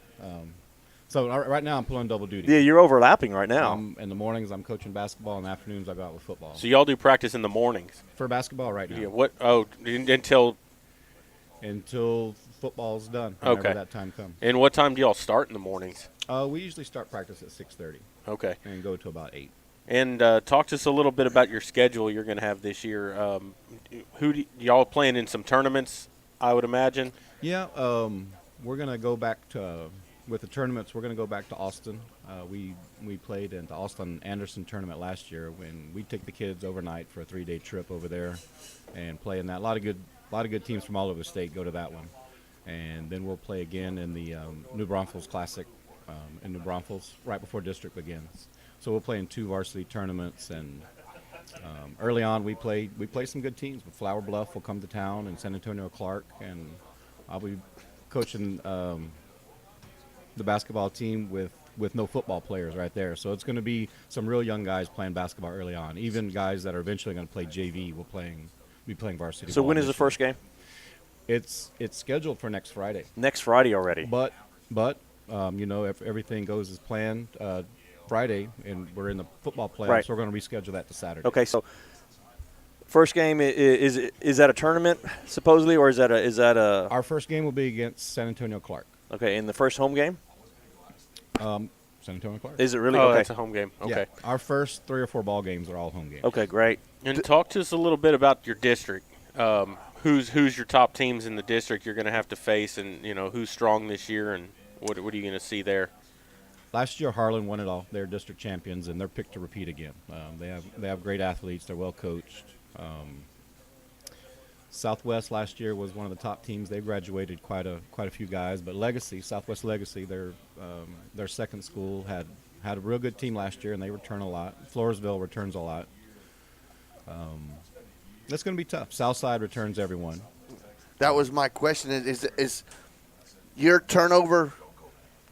So right now I'm pulling double duty. Yeah, you're overlapping right now. In the mornings I'm coaching basketball, in the afternoons I go out with football. So y'all do practice in the mornings for basketball right now. Yeah. What? Oh, until football's done. Whenever Okay. that time comes. And what time do y'all start in the mornings? We usually start practice at 6:30. Okay. And go to about 8. And talk to us a little bit about your schedule you're going to have this year. Y'all playing in some tournaments, I would imagine? Yeah, we're going to go back to with the tournaments. We're going to go back to Austin. We played in the Austin Anderson tournament last year when we took the kids overnight for a 3-day trip over there and play in that. A lot of good teams from all over the state go to that one, and then we'll play again in the New Braunfels Classic in New Braunfels right before district begins. So we'll play in 2 varsity tournaments, and early on we play some good teams. But Flower Bluff will come to town, and San Antonio Clark, and I'll be coaching the basketball team with no football players right there. So it's going to be some real young guys playing basketball early on. Even guys that are eventually going to play JV will be playing varsity. So ball when is this the first year. game? It's scheduled for next Friday. Next Friday already. But if everything goes as planned, Friday, and we're in the football playoffs, Right. so we're going to reschedule that to Saturday. Okay, so first game is that a tournament supposedly, or is that a? Our first game will be against San Antonio Clark. Okay, in the first home game? San Antonio Clark. Is it really? Oh, okay. that's a home game. Okay. Yeah, our first 3 or 4 ball games are all home games. Okay, great. And talk to us a little bit about your district. Who's your top teams in the district you're going to have to face, and who's strong this year, and what are you going to see there? Last year, Harlan won it all. They're district champions, and they're picked to repeat again. They have great athletes. They're well coached. Southwest last year was one of the top teams. They graduated quite a few guys. But Southwest Legacy, their second school had a real good team last year, and they return a lot. Floresville returns a lot. That's going to be tough. Southside returns everyone. That was my question. Is your turnover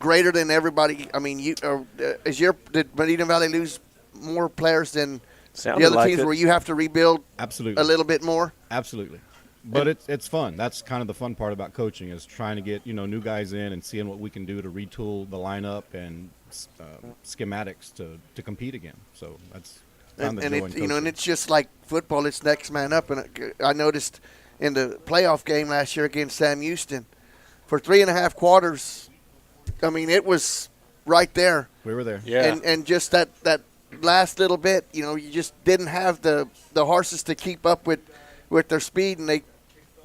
greater than everybody? I mean, did Medina Valley lose more players than the other teams where you have to rebuild Absolutely. a little bit more? Absolutely. But it's fun. That's kind of the fun part about coaching is trying to get new guys in and seeing what we can do to retool the lineup and schematics to compete again. So that's and it's just like football. It's next man up. And I noticed in the playoff game last year against Sam Houston, for 3.5 quarters, I mean it was right there. We were there. Yeah. And just that last little bit, you just didn't have the horses to keep up with their speed, and they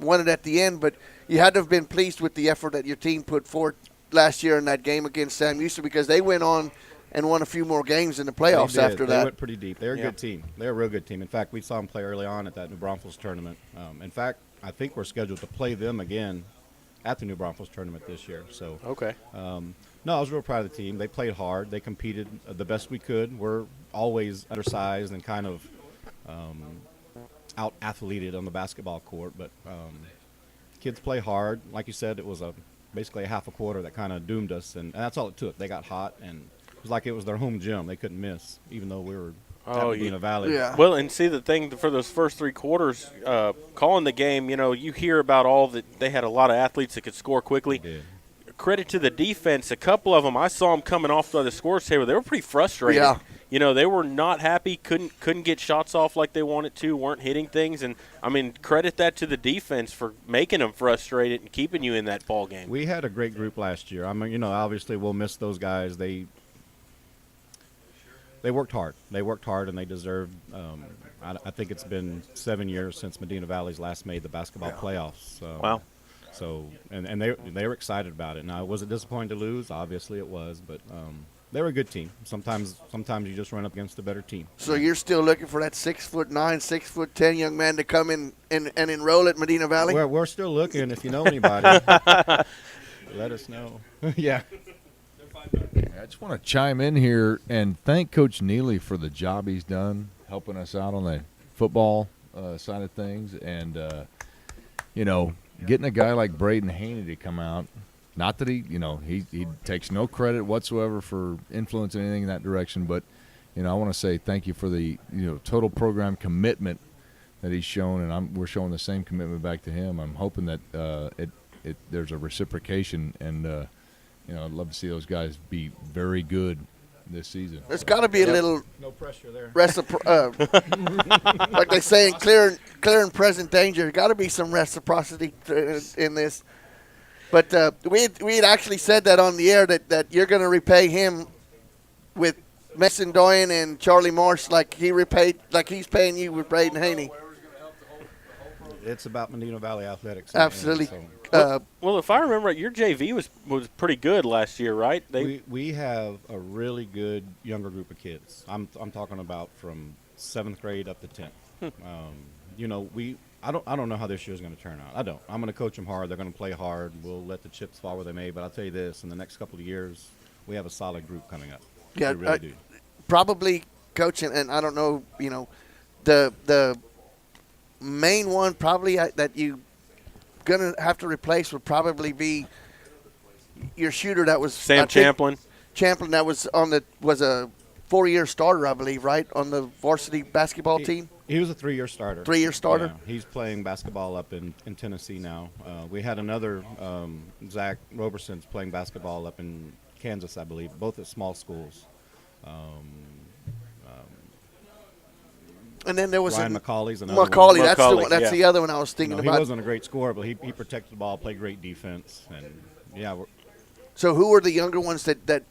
won it at the end. But you had to have been pleased with the effort that your team put forth last year in that game against Sam Houston, because they went on and won a few more games in the playoffs after that. They went pretty deep. They're a good team. They're a real good team. In fact, we saw them play early on at that New Braunfels tournament. In fact, I think we're scheduled to play them again at the New Braunfels tournament this year. So okay. No, I was real proud of the team. They played hard. They competed the best we could. We're always undersized and kind of out-athleted on the basketball court, but kids play hard. Like you said, it was basically a half a quarter that kind of doomed us, and that's all it took. They got hot, and it was like it was their home gym. They couldn't miss, even though we were at Medina Valley. Yeah. Well, and see, the thing for those first 3 quarters, calling the game, you hear about all that. They had a lot of athletes that could score quickly. They did. Credit to the defense. A couple of them, I saw them coming off the scores table. They were pretty frustrated. Yeah. They were not happy. Couldn't get shots off like they wanted to. Weren't hitting things. And I mean, credit that to the defense for making them frustrated and keeping you in that ball game. We had a great group last year. I mean, obviously we'll miss those guys. They worked hard. They worked hard, and they deserved. I think it's been 7 years since Medina Valley's last made the basketball playoffs. Wow. So and they were excited about it. Now, was it disappointing to lose? Obviously it was, but they were a good team. Sometimes you just run up against a better team. So you're still looking for that 6'9", 6'10" young man to come in and enroll at Medina Valley? We're still looking. If you know anybody, let us know. Yeah. I just want to chime in here and thank Coach Neely for the job he's done helping us out on the football side of things, and getting a guy like Braden Haney to come out. Not that he takes no credit whatsoever for influencing anything in that direction, but I want to say thank you for the total program commitment that he's shown, and we're showing the same commitment back to him. I'm hoping that there's a reciprocation, and I'd love to see those guys be very good this season. There's got to be a little no pressure there. Like they say in clear and present danger. Got to be some reciprocity in this. But we had actually said that on the air that you're going to repay him with Mason Doyen and Charlie Marsh like he's paying you with Braden Haney. It's about Medina Valley athletics. Absolutely. Well, if I remember right, your JV was pretty good last year, right? We have a really good younger group of kids. I'm talking about from 7th grade up to 10th. I don't know how this year's going to turn out. I don't. I'm going to coach them hard. They're going to play hard. We'll let the chips fall where they may. But I'll tell you this: in the next couple of years, we have a solid group coming up. Yeah, we really do. Probably coaching, and I don't know. The main one probably that you gonna have to replace would probably be your shooter that was Sam Champlin. Champlin that was was a 4-year starter, I believe, right, on the varsity basketball team. He was a 3-year starter. 3-year starter? Yeah, he's playing basketball up in Tennessee now. We had another, Zach Roberson's playing basketball up in Kansas, I believe, both at small schools. And then there was Ryan McCauley's another Macaulay. one. That's the one. That's the other one I was thinking about. He wasn't a great scorer, but he protected the ball, played great defense, and So who are the younger ones that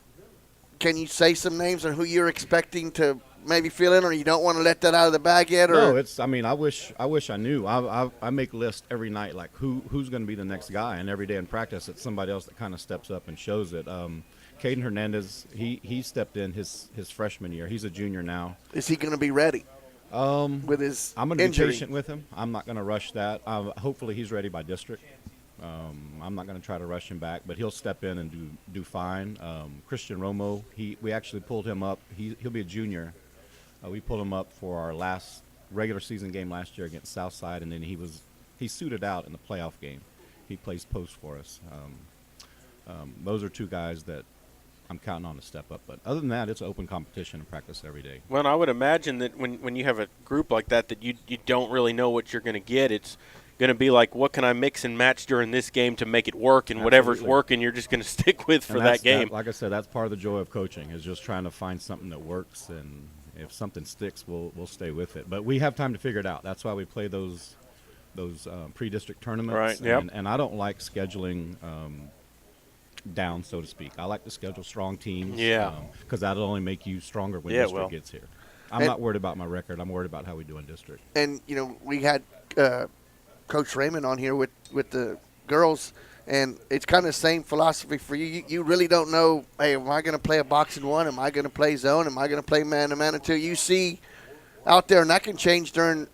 can you say some names on who you're expecting to maybe fill in, or you don't want to let that out of the bag yet? Or No, it's. I mean, I wish I knew. I make lists every night, like who's going to be the next guy, and every day in practice, it's somebody else that kind of steps up and shows it. Caden Hernandez, he stepped in his freshman year. He's a junior now. Is he going to be ready? With his I'm going to be injury? patient with him. I'm not going to rush that. Hopefully, he's ready by district. I'm not going to try to rush him back, but he'll step in and do fine. Christian Romo, we actually pulled him up. He'll be a junior. We pulled him up for our last regular season game last year against Southside, and then he suited out in the playoff game. He plays post for us. Those are two guys that I'm counting on to step up. But other than that, it's open competition and practice every day. Well, I would imagine that when you have a group like that you don't really know what you're going to get, it's going to be like, what can I mix and match during this game to make it work, and whatever's working, you're just going to stick with for that game. Like I said, that's part of the joy of coaching, is just trying to find something that works, and if something sticks, we'll stay with it. But we have time to figure it out. That's why we play those pre-district tournaments. Right. Yep. And I don't like scheduling down, so to speak. I like to schedule strong teams. Yeah. Because that'll only make you stronger when Yeah, district well. gets here. I'm not worried about my record. I'm worried about how we do in district. And we had Coach Raymond on here with the girls, and it's kind of the same philosophy for you. You really don't know, hey, am I going to play a box and one? Am I going to play zone? Am I going to play man-to-man? Until you see out there, and that can change during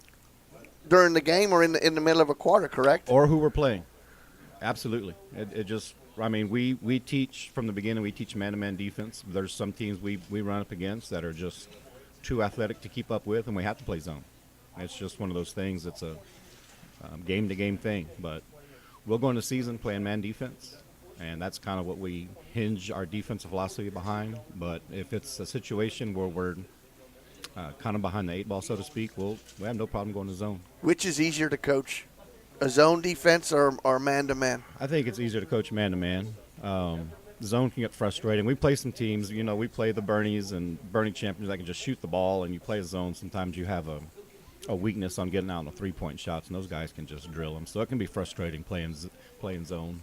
the game or in the middle of a quarter, correct? Or who we're playing. Absolutely. It just, I mean, we teach from the beginning, we teach man-to-man defense. There's some teams we run up against that are just too athletic to keep up with, and we have to play zone. It's just one of those things. It's a game-to-game thing. But we'll go into season playing man defense, and that's kind of what we hinge our defensive philosophy behind. But if it's a situation where we're kind of behind the eight ball, so to speak, we have no problem going to zone. Which is easier to coach, a zone defense or man-to-man? I think it's easier to coach man-to-man. Zone can get frustrating. We play some teams, we play the Bernies and Bernie champions that can just shoot the ball, and you play a zone. Sometimes you have a weakness on getting out on the three-point shots, and those guys can just drill them. So it can be frustrating playing zone.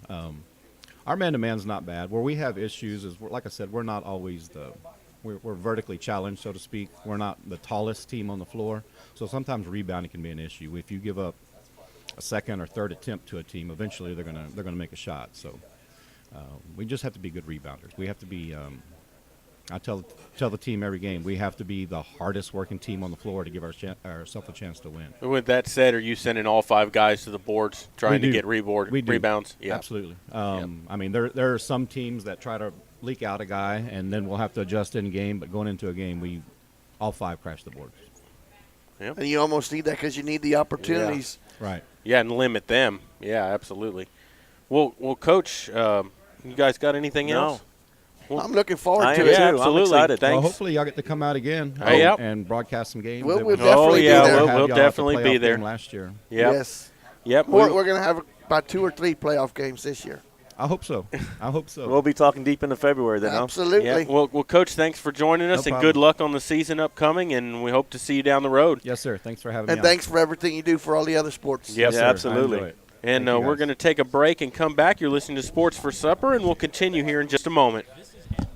Our man-to-man's not bad. Where we have issues is, like I said, we're not always we're vertically challenged, so to speak. We're not the tallest team on the floor, so sometimes rebounding can be an issue. If you give up a second or third attempt to a team, eventually they're gonna make a shot. So we just have to be good rebounders. We have to be. I tell the team every game, we have to be the hardest working team on the floor to give ourselves a chance to win. With that said, are you sending all 5 guys to the boards trying to get rebounds? Yeah. Absolutely. I mean, there are some teams that try to leak out a guy, and then we'll have to adjust in game. But going into a game, all 5 crash the boards. Yep. And you almost need that because you need the opportunities. Yeah. Right. Yeah, and limit them. Yeah, absolutely. Well, Coach, you guys got anything else? Well, I'm looking forward to it. it. Yeah, absolutely. I'm excited. Thanks. Well, hopefully y'all get to come out again and broadcast some games. We'll definitely be there. We'll definitely be there. Last year. Yep. Yes. Yep. We're going to have about 2 or 3 playoff games this year. I hope so. We'll be talking deep into February then, Absolutely. Yeah. Well, Coach, thanks for joining us, No and problem. good luck on the season upcoming, and we hope to see you down the road. Yes, sir. Thanks for having me And on. thanks for everything you do for all the other sports. Yes, Yeah, sir. absolutely. I enjoy it. And Thank you, we're guys. going to take a break and come back. You're listening to Sports for Supper, and we'll continue here in just a moment. This is NBC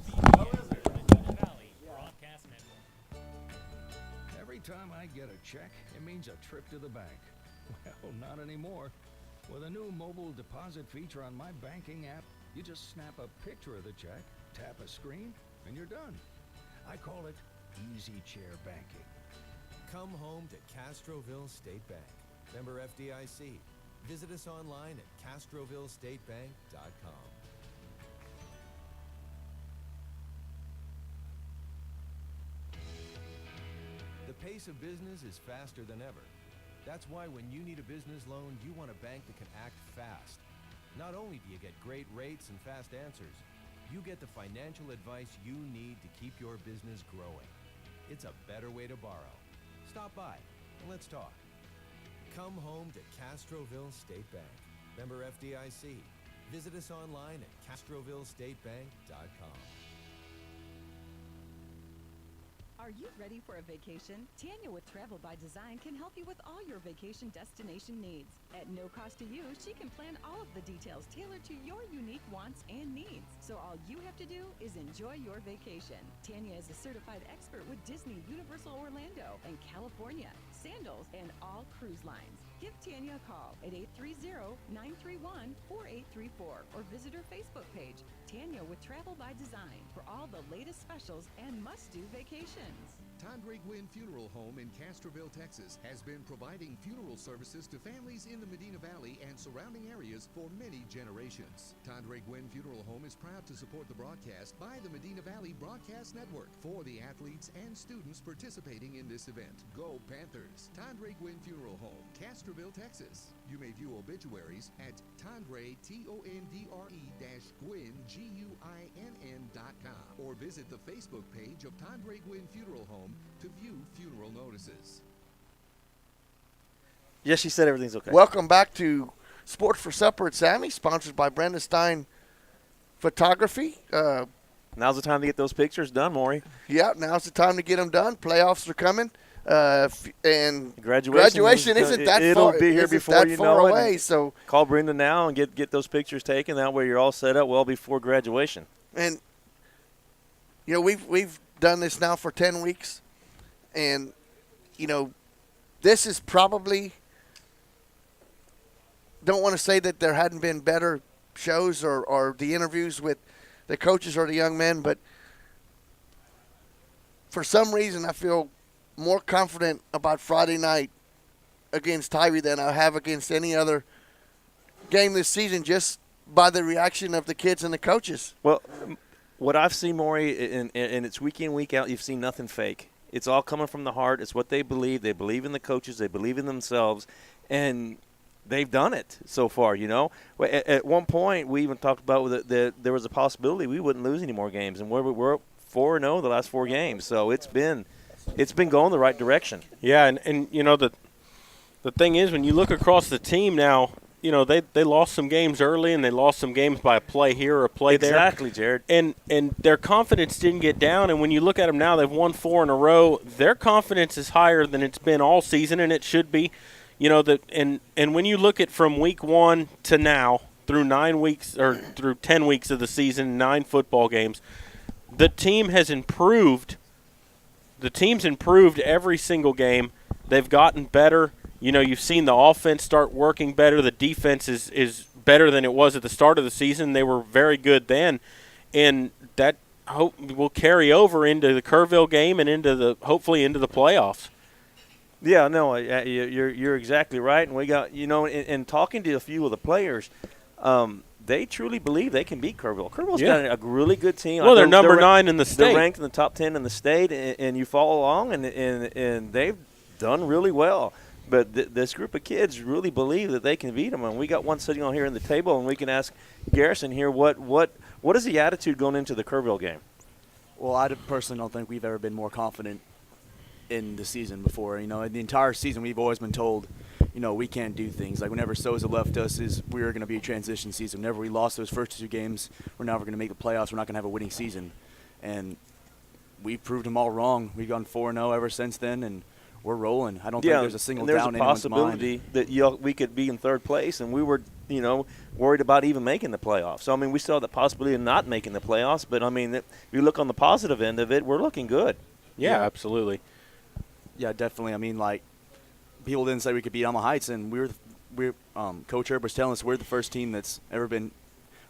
Medina Valley Broadcast Network. Every time I get a check, it means a trip to the bank. Well, not anymore. With a new mobile deposit feature on my banking app, you just snap a picture of the check, tap a screen, and you're done. I call it Easy Chair Banking. Come home to Castroville State Bank. Member FDIC. Visit us online at CastrovilleStateBank.com. The pace of business is faster than ever. That's why when you need a business loan, you want a bank that can act fast. Not only do you get great rates and fast answers, you get the financial advice you need to keep your business growing. It's a better way to borrow. Stop by and let's talk. Come home to Castroville State Bank. Member FDIC. Visit us online at CastrovilleStateBank.com. Are you ready for a vacation? Tanya with Travel by Design can help you with all your vacation destination needs. At no cost to you, she can plan all of the details tailored to your unique wants and needs. So all you have to do is enjoy your vacation. Tanya is a certified expert with Disney, Universal Orlando, and California, Sandals, and all cruise lines. Give Tanya a call at 830-931-4834 or visit her Facebook page, Tanya with Travel by Design, for all the latest specials and must-do vacations. Tandre Gwynn Funeral Home in Castroville, Texas, has been providing funeral services to families in the Medina Valley and surrounding areas for many generations. Tandre Gwynn Funeral Home is proud to support the broadcast by the Medina Valley Broadcast Network for the athletes and students participating in this event. Go Panthers! Tandre Gwynn Funeral Home, Castroville, Texas. You may view obituaries at Tandre, Tondre-Gwynn, Guinn.com, or visit the Facebook page of Tandre Gwynn Funeral Home to view funeral notices. Yes, she said everything's okay. Welcome back to Sports for Supper at Sammy, sponsored by Brenda Stein Photography. Now's the time to get those pictures done, Maury. Yeah, now's the time to get them done. Playoffs are coming. And graduation isn't that it'll far, be here isn't before that you far know away. it. So call Brenda now and get those pictures taken. That way you're all set up well before graduation. And you know, we've done this now for 10 weeks, and you know, this is probably, don't want to say that there hadn't been better shows or the interviews with the coaches or the young men, but for some reason I feel more confident about Friday night against Tybee than I have against any other game this season, just by the reaction of the kids and the coaches. Well, what I've seen, Maury, and it's week in, week out, you've seen nothing fake. It's all coming from the heart. It's what they believe. They believe in the coaches. They believe in themselves. And they've done it so far, you know. At one point, we even talked about that there was a possibility we wouldn't lose any more games. And we're 4-0 the last 4 games. So it's been going the right direction. Yeah, and you know, the thing is, when you look across the team now, you know, they lost some games early and they lost some games by a play here or a play there. Exactly, Jared. And their confidence didn't get down, and when you look at them now, they've won 4 in a row. Their confidence is higher than it's been all season, and it should be. You know, and when you look at from week 1 to now, through 9 weeks or through 10 weeks of the season, 9 football games, the team has improved. The team's improved every single game. They've gotten better. You know, you've seen the offense start working better. The defense is better than it was at the start of the season. They were very good then, and that will carry over into the Kerrville game and hopefully into the playoffs. Yeah, no, you're exactly right. And we got, you know, in talking to a few of the players, they truly believe they can beat Kerrville. Kerrville's got a really good team. Well, they're number 9 in the state. They're ranked in the top 10 in the state, and you follow along, and they've done really well. But this group of kids really believe that they can beat them. And we got one sitting on here in the table, and we can ask Garrison here, what is the attitude going into the Kerrville game? Well, I personally don't think we've ever been more confident in the season before. You know, in the entire season, we've always been told, you know, we can't do things. Like whenever Souza left us, we were going to be a transition season. Whenever we lost those first 2 games, we're never going to make the playoffs. We're not going to have a winning season. And we proved them all wrong. We've gone 4-0 ever since then, and we're rolling. I don't think there's a single doubt in anyone's mind. There's a possibility that we could be in 3rd place, and we were, you know, worried about even making the playoffs. So, I mean, we still have the possibility of not making the playoffs, but, I mean, if you look on the positive end of it, we're looking good. Yeah, absolutely. Yeah, definitely. I mean, like, people didn't say we could beat Alma Heights, and Coach Herb was telling us we're the first team that's ever been,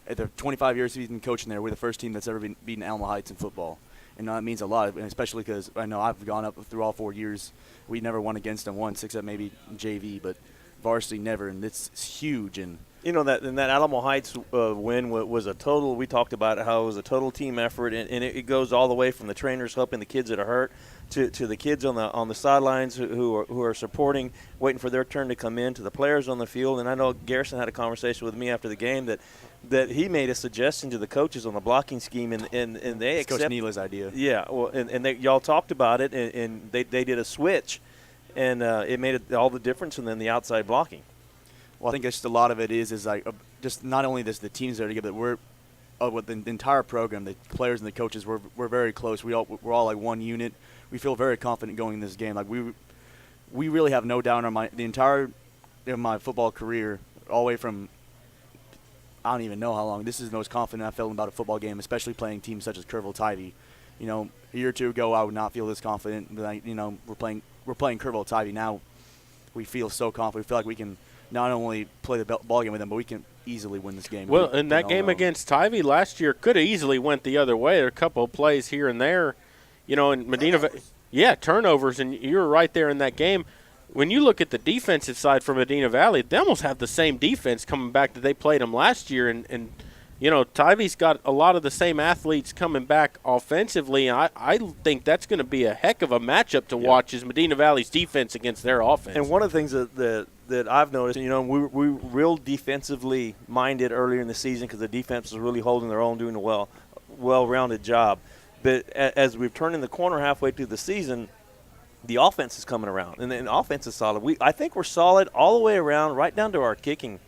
at the 25 years he's been coaching there, we're the first team that's ever been beaten Alma Heights in football. And that means a lot, especially because I know I've gone up through all 4 years. We never won against them once, except maybe JV, but varsity never, and it's huge. And you know that Alamo Heights win was a total. We talked about it, how it was a total team effort, and it goes all the way from the trainers helping the kids that are hurt to the kids on the sidelines who are supporting, waiting for their turn to come in, to the players on the field. And I know Garrison had a conversation with me after the game that he made a suggestion to the coaches on the blocking scheme, and they accepted Coach Neela's idea. Yeah, well, and y'all talked about it, and they did a switch, and it made all the difference in the outside blocking. Well, I think just a lot of it is like just not only the teams that are together, but we're with the entire program, the players and the coaches, we're very close. We're all like one unit. we feel very confident going in this game. Like we really have no doubt in our mind. The entire of my football career, all the way from I don't even know how long. This is the most confident I felt about a football game, especially playing teams such as Kerrville-Tivy. You know, a year or two ago, I would not feel this confident. But you know, we're playing Kerrville-Tivy now. We feel so confident. We feel like we can not only play the ball game with them, but we can easily win this game. Well, and that game against Tivy last year could have easily went the other way. There are a couple of plays here and there, you know, in Medina. Yeah, turnovers, and you were right there in that game. When you look at the defensive side for Medina Valley, they almost have the same defense coming back that they played them last year. And you know, Tivy's got a lot of the same athletes coming back offensively. I think that's going to be a heck of a matchup to watch is Medina Valley's defense against their offense. And one of the things that I've noticed, you know, we were real defensively minded earlier in the season because the defense was really holding their own, doing a well-rounded job. But as we've turned in the corner halfway through the season, the offense is coming around, and the offense is solid. I think we're solid all the way around, right down to our kicking.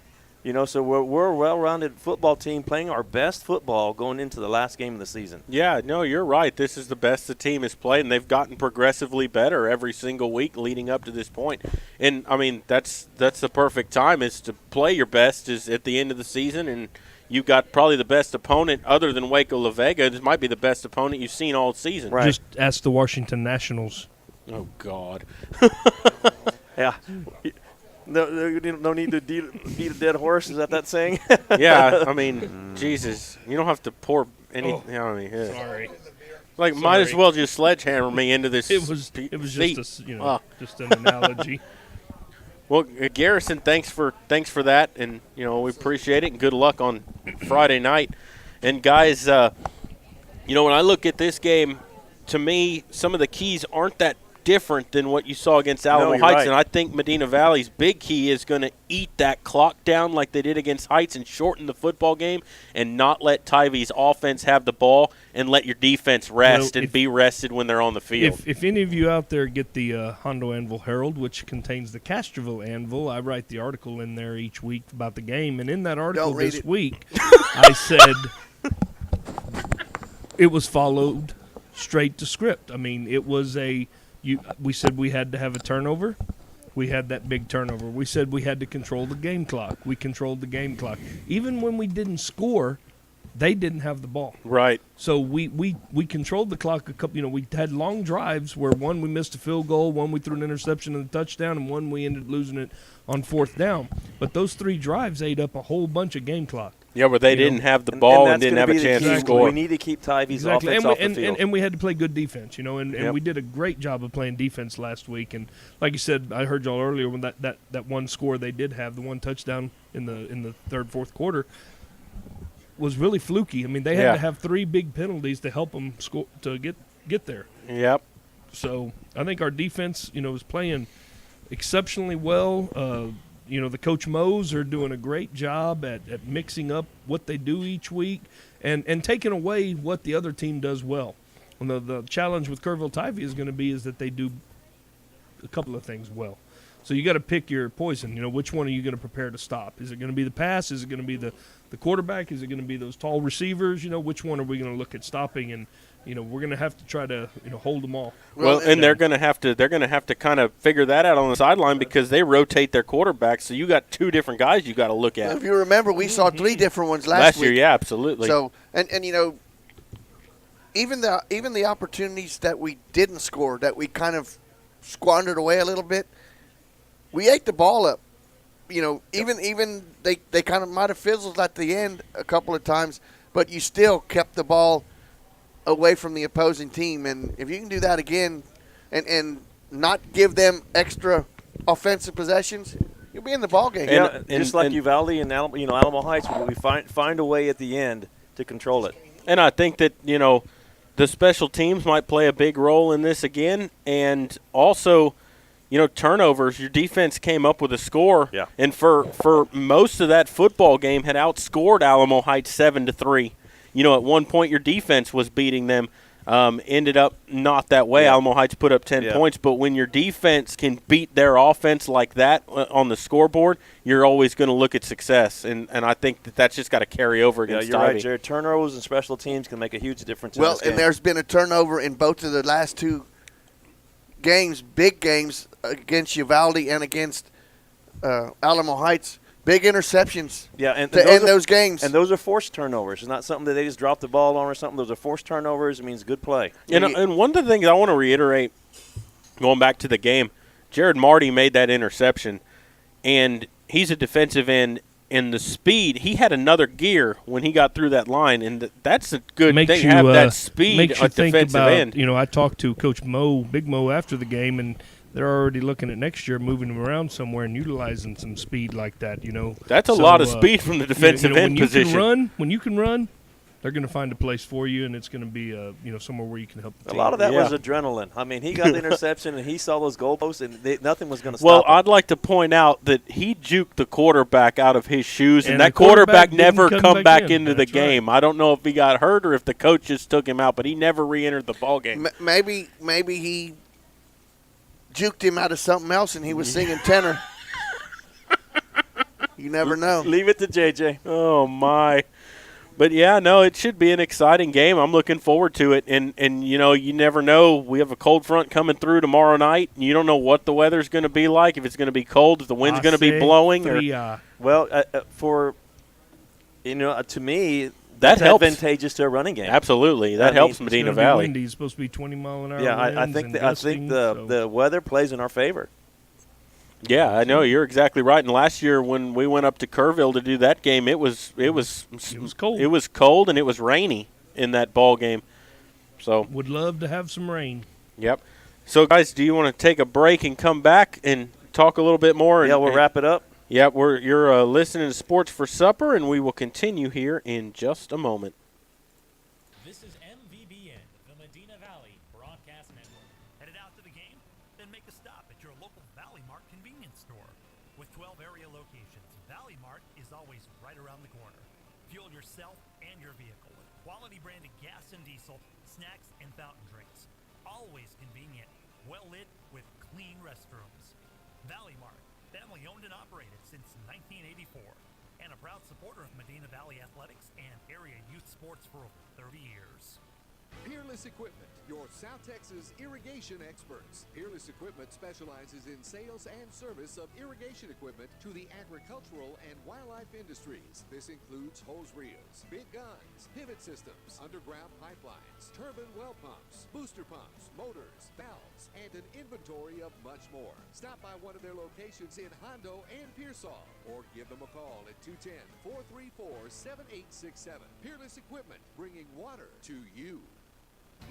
You know, so we're a well-rounded football team playing our best football going into the last game of the season. Yeah, no, you're right. This is the best the team has played, and they've gotten progressively better every single week leading up to this point. And, I mean, that's the perfect time is to play your best is at the end of the season, and you've got probably the best opponent other than Waco La Vega. This might be the best opponent you've seen all season. Right. Just ask the Washington Nationals. Oh, God. Yeah. No need to beat a dead horse. Is that saying? Yeah, I mean, Jesus. You don't have to pour any. Oh, you know, I mean, yeah. Sorry. Like, might as well just sledgehammer me into this. It was just just an analogy. Well, Garrison, thanks for that, and you know we appreciate it, and good luck on Friday night. And guys, you know when I look at this game, to me, some of the keys aren't that different than what you saw against Alamo Heights, right. and I think Medina Valley's big key is going to eat that clock down like they did against Heights and shorten the football game and not let Tivy's offense have the ball and let your defense rest and be rested when they're on the field. If any of you out there get the Hondo Anvil Herald, which contains the Castroville Anvil, I write the article in there each week about the game, and in that article this week, I said it was followed straight to script. I mean, it was we said we had to have a turnover. We had that big turnover. We said we had to control the game clock. We controlled the game clock. Even when we didn't score, they didn't have the ball. Right. So we controlled the clock a couple. You know, we had long drives where one we missed a field goal, one we threw an interception and a touchdown, and one we ended up losing it on fourth down. But those three drives ate up a whole bunch of game clock. Yeah, but they didn't have the ball and didn't have a chance to score. We need to keep Tivy's offense off the field. And we had to play good defense, you know, and we did a great job of playing defense last week. And like you said, I heard y'all earlier when that one score they did have, the one touchdown in the third, fourth quarter, was really fluky. I mean, they had to have three big penalties to help them score to get there. Yep. So I think our defense, you know, is playing exceptionally well. You know, the Coach Moes are doing a great job at mixing up what they do each week and taking away what the other team does well. And the challenge with Kerrville-Tivy is going to be is that they do a couple of things well. So you got to pick your poison. You know, which one are you going to prepare to stop? Is it going to be the pass? Is it going to be the quarterback? Is it going to be those tall receivers? You know, which one are we going to look at stopping? And you know, we're going to have to try to, you know, hold them all. Well, and they're going to have to kind of figure that out on the sideline because they rotate their quarterbacks. So you got two different guys you got to look at. If you remember, we saw three different ones last year. week. Yeah, absolutely. So and you know, even the opportunities that we didn't score, that we kind of squandered away a little bit, we ate the ball up. You know, even they kind of might have fizzled at the end a couple of times, but you still kept the ball away from the opposing team. And if you can do that again and not give them extra offensive possessions, you'll be in the ball game. Yeah, and just like Uvalde and Alamo Heights, we find a way at the end to control it. And I think that, you know, the special teams might play a big role in this again. And also, you know, turnovers, your defense came up with a score. Yeah. And for most of that football game had outscored Alamo Heights 7-3. You know, at one point your defense was beating them. Ended up not that way. Alamo Heights put up 10 points. But when your defense can beat their offense like that on the scoreboard, you're always going to look at success. And I think that's just got to carry over against you're Tivy. right, Jared. Turnovers and special teams can make a huge difference in Well, this game. and there's been a turnover in both of the last two games, big games against Uvalde and against Alamo Heights. Big interceptions. Yeah, and to end those games. And those are forced turnovers. It's not something that they just drop the ball on or something. Those are forced turnovers. It means good play. And one of the things I want to reiterate, going back to the game, Jared Marty made that interception, and he's a defensive end. And the speed, he had another gear when he got through that line, and that's a good thing to have that speed makes you at think defensive about, end. I talked to Coach Mo, Big Mo, after the game, and they're already looking at next year moving him around somewhere and utilizing some speed like that. That's a lot of speed from the defensive end position. When you can run, they're going to find a place for you, and it's going to be somewhere where you can help the team. A lot of that was adrenaline. I mean, he got the interception, and he saw those goalposts, and nothing was going to stop Well, him. I'd like to point out that he juked the quarterback out of his shoes, and And that the quarterback quarterback never didn't come come back back in. into the That's right. game. I don't know if he got hurt or if the coach just took him out, but he never re-entered the ball game. Maybe he juked him out of something else, and he was singing tenor. You never know. Leave it to JJ. Oh, my. But, yeah, no, it should be an exciting game. I'm looking forward to it. And you never know. We have a cold front coming through tomorrow night. And you don't know what the weather's going to be like, if it's going to be cold, if the wind's going to be blowing. Well, to me, that helps. Advantageous to a running game. Absolutely. That helps Medina It's gonna be Valley. windy. It's supposed to be 20-mile-an-hour Yeah, I winds think and I think gusting, so. the weather plays in our favor. Yeah, I know. You're exactly right. And last year when we went up to Kerrville to do that game, it was cold. It was cold and it was rainy in that ball game. So Would love to have some rain. Yep. So, guys, do you want to take a break and come back and talk a little bit more? Yeah, we'll wrap it up. Yep, you're listening to Sports for Supper, and we will continue here in just a moment. This is MVBN, the Medina Valley Broadcast Network. Headed out to the game? Then make a stop at your local Valley Mart convenience store. With 12 area locations, Valley Mart is always right around the corner. Fuel yourself and your vehicle with quality branded gas and diesel, snacks and fountain drinks. Always convenient, well lit with clean restrooms. Valley Mart, family owned and operated since 1984, and a proud supporter of Medina Valley athletics and area youth sports for over 30 years. Peerless Equipment, your South Texas irrigation experts. Peerless Equipment specializes in sales and service of irrigation equipment to the agricultural and wildlife industries. This includes hose reels, big guns, pivot systems, underground pipelines, turbine well pumps, booster pumps, motors, valves, and an inventory of much more. Stop by one of their locations in Hondo and Pearsall, or give them a call at 210-434-7867. Peerless Equipment, bringing water to you.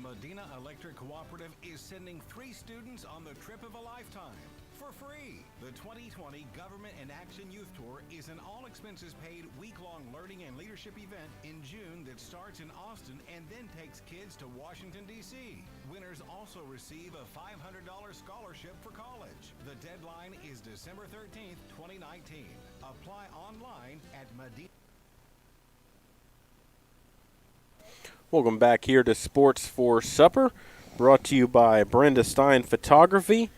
Medina Electric Cooperative is sending 3 students on the trip of a lifetime for free. The 2020 Government in Action Youth Tour is an all-expenses-paid week-long learning and leadership event in June that starts in Austin and then takes kids to Washington, D.C. Winners also receive a $500 scholarship for college. The deadline is December 13th, 2019. Apply online at Medina. Welcome back here to Sports for Supper, brought to you by Brenda Stein Photography.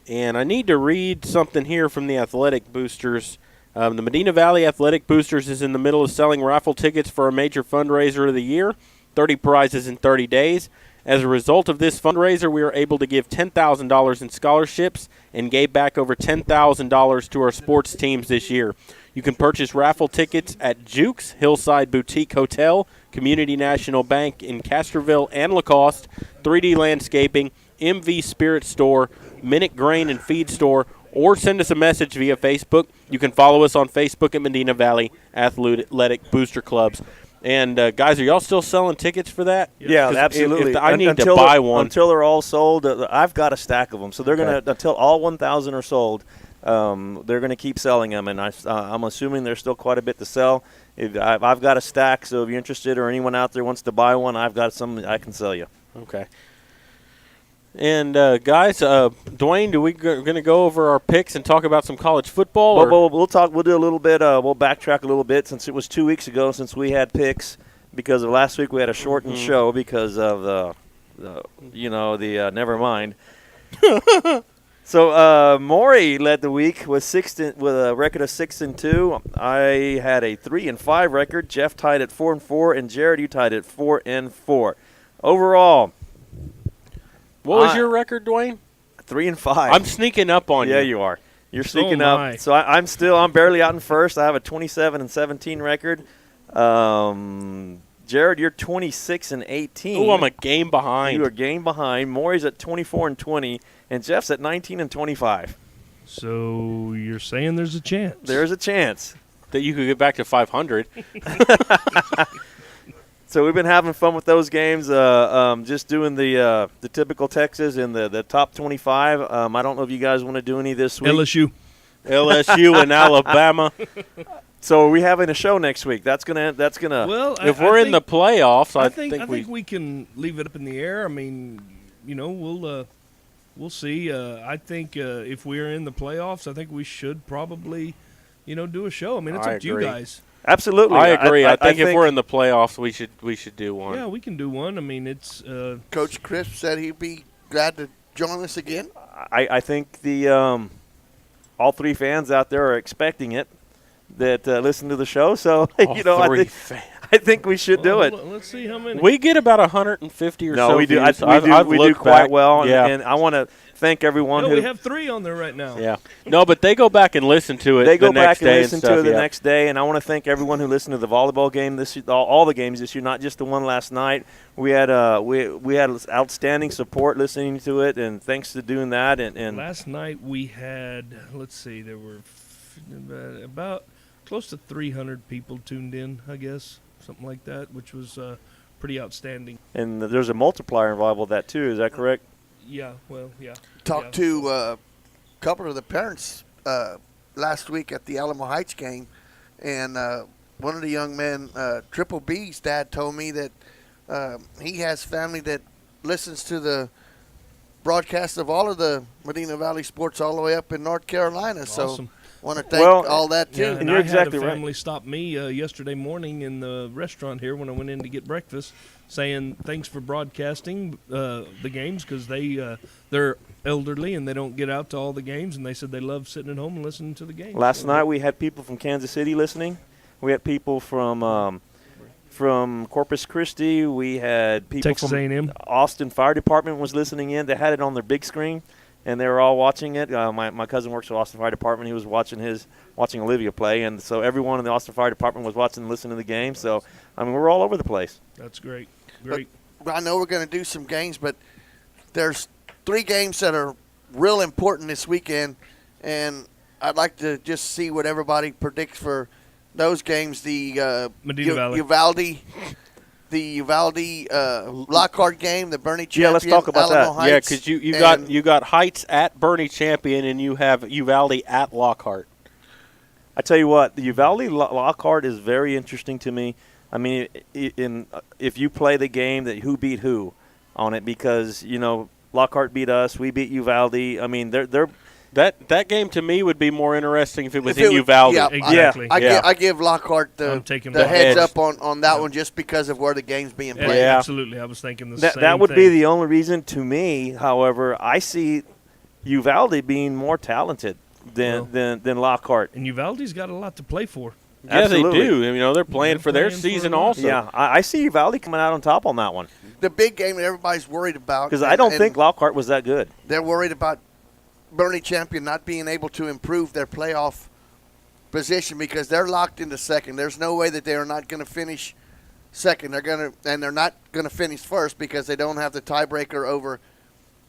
And I need to read something here from the Athletic Boosters. The Medina Valley Athletic Boosters is in the middle of selling raffle tickets for a major fundraiser of the year, 30 prizes in 30 days. As a result of this fundraiser, we are able to give $10,000 in scholarships and gave back over $10,000 to our sports teams this year. You can purchase raffle tickets at Jukes, Hillside Boutique Hotel, Community National Bank in Castroville and Lacoste, 3D Landscaping, MV Spirit Store, Minute Grain and Feed Store, or send us a message via Facebook. You can follow us on Facebook at Medina Valley Athletic Booster Clubs. And, guys, are y'all still selling tickets for that? Yeah, absolutely. I need to buy one. Until they're all sold. I've got a stack of them. So they're going to, until all 1,000 are sold, they're going to keep selling them. And I'm assuming there's still quite a bit to sell. I've got a stack, so if you're interested or anyone out there wants to buy one, I've got some I can sell you. Okay. And, guys, Dwayne, we're going to go over our picks and talk about some college football? We'll do a little bit. We'll backtrack a little bit since it was 2 weeks ago since we had picks because of last week we had a shortened show because of never mind. So Maury led the week with a record of 6-2. I had a 3-5 record. Jeff tied at 4-4, and Jared, you tied at 4-4. Overall, what was your record, Dwayne? 3-5. I'm sneaking up on you. Yeah, you are. You're So sneaking am I. up. So I'm barely out in first. I have a 27-17 record. Jared, you're 26-18. Oh, I'm a game behind. You are a game behind. Maury's at 24-20, and Jeff's at 19-25. So you're saying there's a chance? There's a chance that you could get back to 500. So we've been having fun with those games, just doing the typical Texas and the top 25. I don't know if you guys want to do any this week. LSU and Alabama. So are we having a show next week? That's gonna. Well, if we're in the playoffs, I think we can leave it up in the air. I mean, we'll see. I think if we're in the playoffs, I think we should probably, do a show. I mean, it's up to you guys. Absolutely, I agree. I think think if we're in the playoffs, we should do one. Yeah, we can do one. I mean, it's Coach Crisp said he'd be glad to join us again. I think the all three fans out there are expecting it that listen to the show. So I think we should do it. Let's see how many. We get about 150 or so. No, we do. Views. We do quite well. Yeah. And I want to thank everyone who. We have 3 on there right now. Yeah. No, but they go back and listen to it. They go the next back and day listen stuff, to it the yeah. next day, and I want to thank everyone who listened to the volleyball game this year, all the games this year, not just the one last night. We had we had outstanding support listening to it, and thanks to doing that. And last night we had, let's see, there were about close to 300 people tuned in, I guess, something like that, which was pretty outstanding. And there's a multiplier involved with that too. Is that correct? Yeah. Well, yeah. Talked to a couple of the parents last week at the Alamo Heights game, and one of the young men, Triple B's dad, told me that he has family that listens to the broadcast of all of the Medina Valley sports all the way up in North Carolina. Awesome. So want to thank all that too. Yeah, and I had a family stop me yesterday morning in the restaurant here when I went in to get breakfast, saying thanks for broadcasting the games because they're elderly and they don't get out to all the games, and they said they love sitting at home and listening to the games. Last night we had people from Kansas City listening. We had people from Corpus Christi. We had people Texas from A&M. Austin Fire Department was listening in. They had it on their big screen, and they were all watching it. My cousin works for Austin Fire Department. He was watching Olivia play, and so everyone in the Austin Fire Department was watching and listening to the game. So, I mean, we're all over the place. That's great. Great. But I know we're going to do some games, but there's 3 games that are real important this weekend, and I'd like to just see what everybody predicts for those games. The Medina Valley. Uvalde Lockhart game, the Bernie Champion. Yeah, let's talk about Alamo that. Heights, Yeah, because you got Heights at Bernie Champion and you have Uvalde at Lockhart. I tell you what, the Uvalde Lockhart is very interesting to me. I mean, if you play the game that who beat who on it, because Lockhart beat us, we beat Uvalde. I mean, they're that game to me would be more interesting if it was in Uvalde. Yeah, exactly. I give Lockhart the heads up on that one just because of where the game's being played. Yeah, absolutely. I was thinking the same That would thing. be the only reason to me. However, I see Uvalde being more talented than Lockhart. And Uvalde's got a lot to play for. Yeah, Absolutely. they do. They're playing for their season also. Yeah, I see Uvalde coming out on top on that one. The big game that everybody's worried about. Because I don't think Lockhart was that good. They're worried about Bernie Champion not being able to improve their playoff position because they're locked into second. There's no way that they are not going to finish second. They're not going to finish first because they don't have the tiebreaker over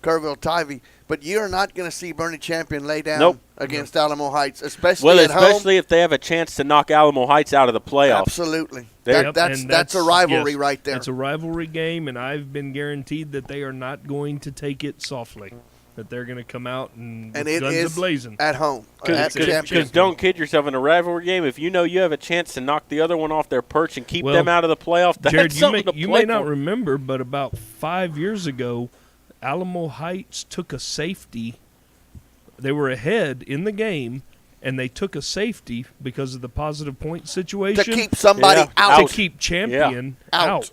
Kerrville-Tivy. But you're not going to see Bernie Champion lay down against Alamo Heights, especially at home. Especially if they have a chance to knock Alamo Heights out of the playoffs. Absolutely. Yep, That's a rivalry right there. It's a rivalry game, and I've been guaranteed that they are not going to take it softly. That they're going to come out and it guns is a-blazing. at home. Because don't kid yourself, in a rivalry game, if you know you have a chance to knock the other one off their perch and keep them out of the playoff, that's Jared, something to you play may not for. remember, but about 5 years ago, Alamo Heights took a safety. They were ahead in the game, and they took a safety because of the positive point situation. To keep somebody out. To keep Champion out.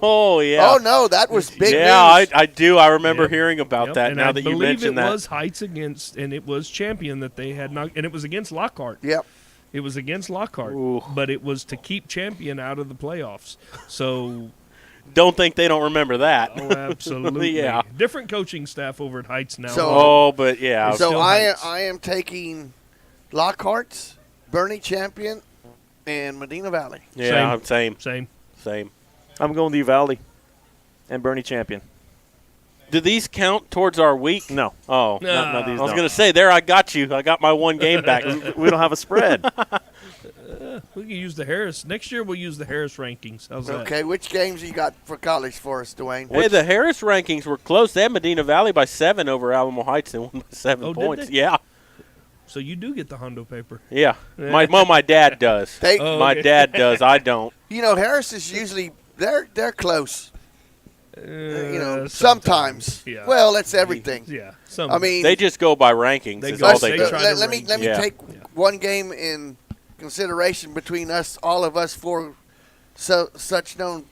Oh, yeah. Oh, no, that was big news. I do. I remember hearing about that and now I that you believe mentioned that. it was Heights against, and it was Champion that they had knocked, and it was against Lockhart. Yep. It was against Lockhart, but it was to keep Champion out of the playoffs. So don't think they don't remember that. Oh, absolutely. Yeah. Different coaching staff over at Heights now. So, but yeah. So Still I Heights. am taking Lockhart's, Bernie Champion, and Medina Valley. Yeah, same. I'm going to Valley and Bernie Champion. Do these count towards our week? No. Oh. No, these I was don't. going to say, there I got you. I got my one game back. We don't have a spread. We can use the Harris. Next year we'll use the Harris rankings. How's that? Okay, which games you got for college for us, Dwayne? Hey, the Harris rankings were close. They had Medina Valley by 7 over Alamo Heights and won by 7 Oh, did points. they? Yeah. So you do get the Hondo paper. Yeah. My dad does. My okay. dad does. I don't. You know, Harris is usually they're close. You know, sometimes. Yeah. Well, that's everything. Yeah. I mean, they just go by rankings. They Is go- all they they do. try to let me Yeah. take one game in consideration between us, all of us four, such known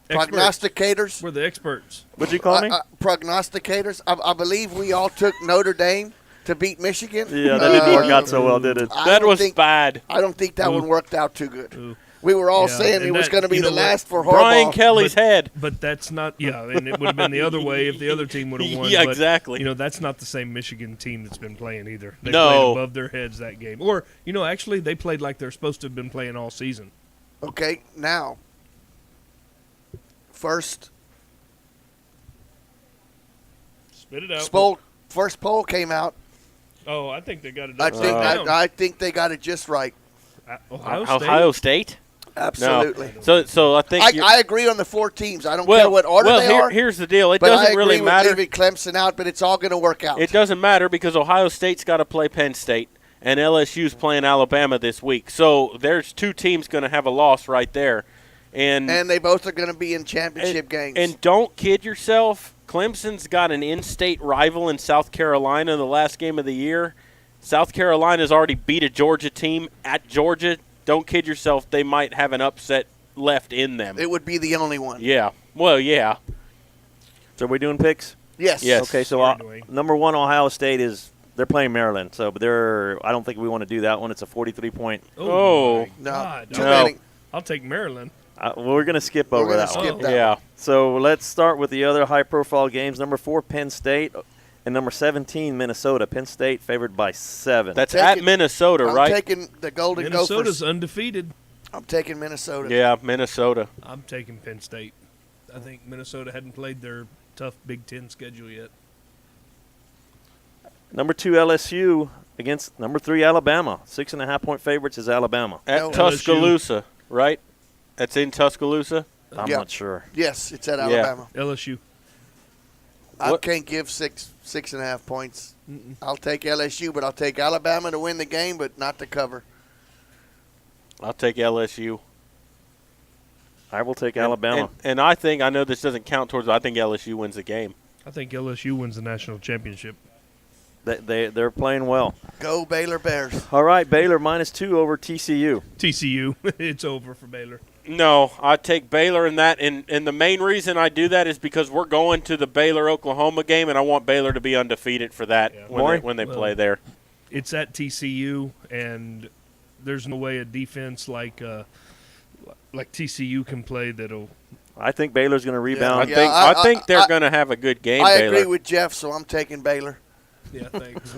Experts. prognosticators. We're the experts. What'd you call me? Prognosticators. I believe we all took Notre Dame to beat Michigan. Yeah, that didn't work out so well, did it? I That don't was think- bad. I don't think that one Ooh. worked out too good. Ooh. We were all Yeah, saying and it was that- going to be you the know what? last for Harbaugh. Brian Kelly's head. But that's not, yeah, and it would have been the other way if the other team would have won. Yeah, but, exactly. You know, that's not the same Michigan team that's been playing either. They No. played above their heads that game. Or, you know, actually, they played like they're supposed to have been playing all season. Okay, now, first Spit it out. first poll came out. Oh, I think they got it. I upside think down. I think they got it just right. Ohio State? Absolutely. No. So I think I agree on the 4 teams. I don't care what order they are. Here's the deal. It but doesn't I agree really with matter. leaving Clemson out, but it's all going to work out. It doesn't matter because Ohio State's got to play Penn State, and LSU's playing Alabama this week. So there's 2 teams going to have a loss right there. And they both are going to be in championship games. And don't kid yourself. Clemson's got an in-state rival in South Carolina the last game of the year. South Carolina's already beat a Georgia team at Georgia. Don't kid yourself. They might have an upset left in them. It would be the only one. Yeah. Well, yeah. So are we doing picks? Yes. Okay, so number 1, Ohio State they're playing Maryland. So but I don't think we want to do that one. It's a 43-point. Oh, my no. God. Too many. I'll take Maryland. We're going to skip over gonna that skip one. that Yeah. So let's start with the other high-profile games. Number 4, Penn State, and number 17, Minnesota. Penn State favored by 7. That's at Minnesota, I'm right? taking the Golden Minnesota's Gophers. undefeated. I'm taking Minnesota. Yeah, Minnesota. I'm taking Penn State. I think Minnesota hadn't played their tough Big Ten schedule yet. Number 2, LSU against number 3, Alabama. 6.5-point favorites is Alabama. At Tuscaloosa, right? That's in Tuscaloosa? I'm Yeah. not sure. Yes, it's at Yeah. Alabama. LSU. I can't give 6.5 points. I'll take LSU, but I'll take Alabama to win the game, but not to cover. I'll take LSU. I will take Alabama. And I know this doesn't count towards, I think LSU wins the game. I think LSU wins the national championship. They're playing well. Go Baylor Bears. All right, Baylor -2 over TCU. TCU. It's over for Baylor. No, I take Baylor in that, and the main reason I do that is because we're going to the Baylor-Oklahoma game, and I want Baylor to be undefeated for that when they play there. It's at TCU, and there's no way a defense like TCU can play that'll. I think Baylor's going to rebound. I think they're going to have a good game. I Baylor. agree with Jeff, so I'm taking Baylor. Yeah, thanks.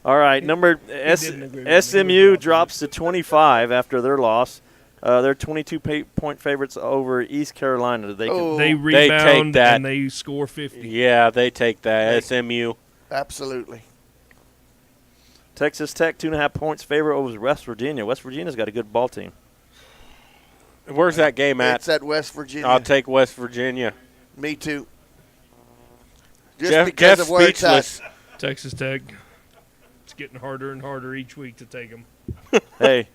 All right, SMU drops to 25 after their loss. They're 22-point favorites over East Carolina. They take rebound that. and they score 50. Yeah, they take that. SMU. Absolutely. Texas Tech 2.5 points favor over West Virginia. West Virginia's got a good ball team. Where's that game at? It's at West Virginia. I'll take West Virginia. Me too. Just because Jeff's of where it's speechless. at. Texas Tech. It's getting harder and harder each week to take them. Hey,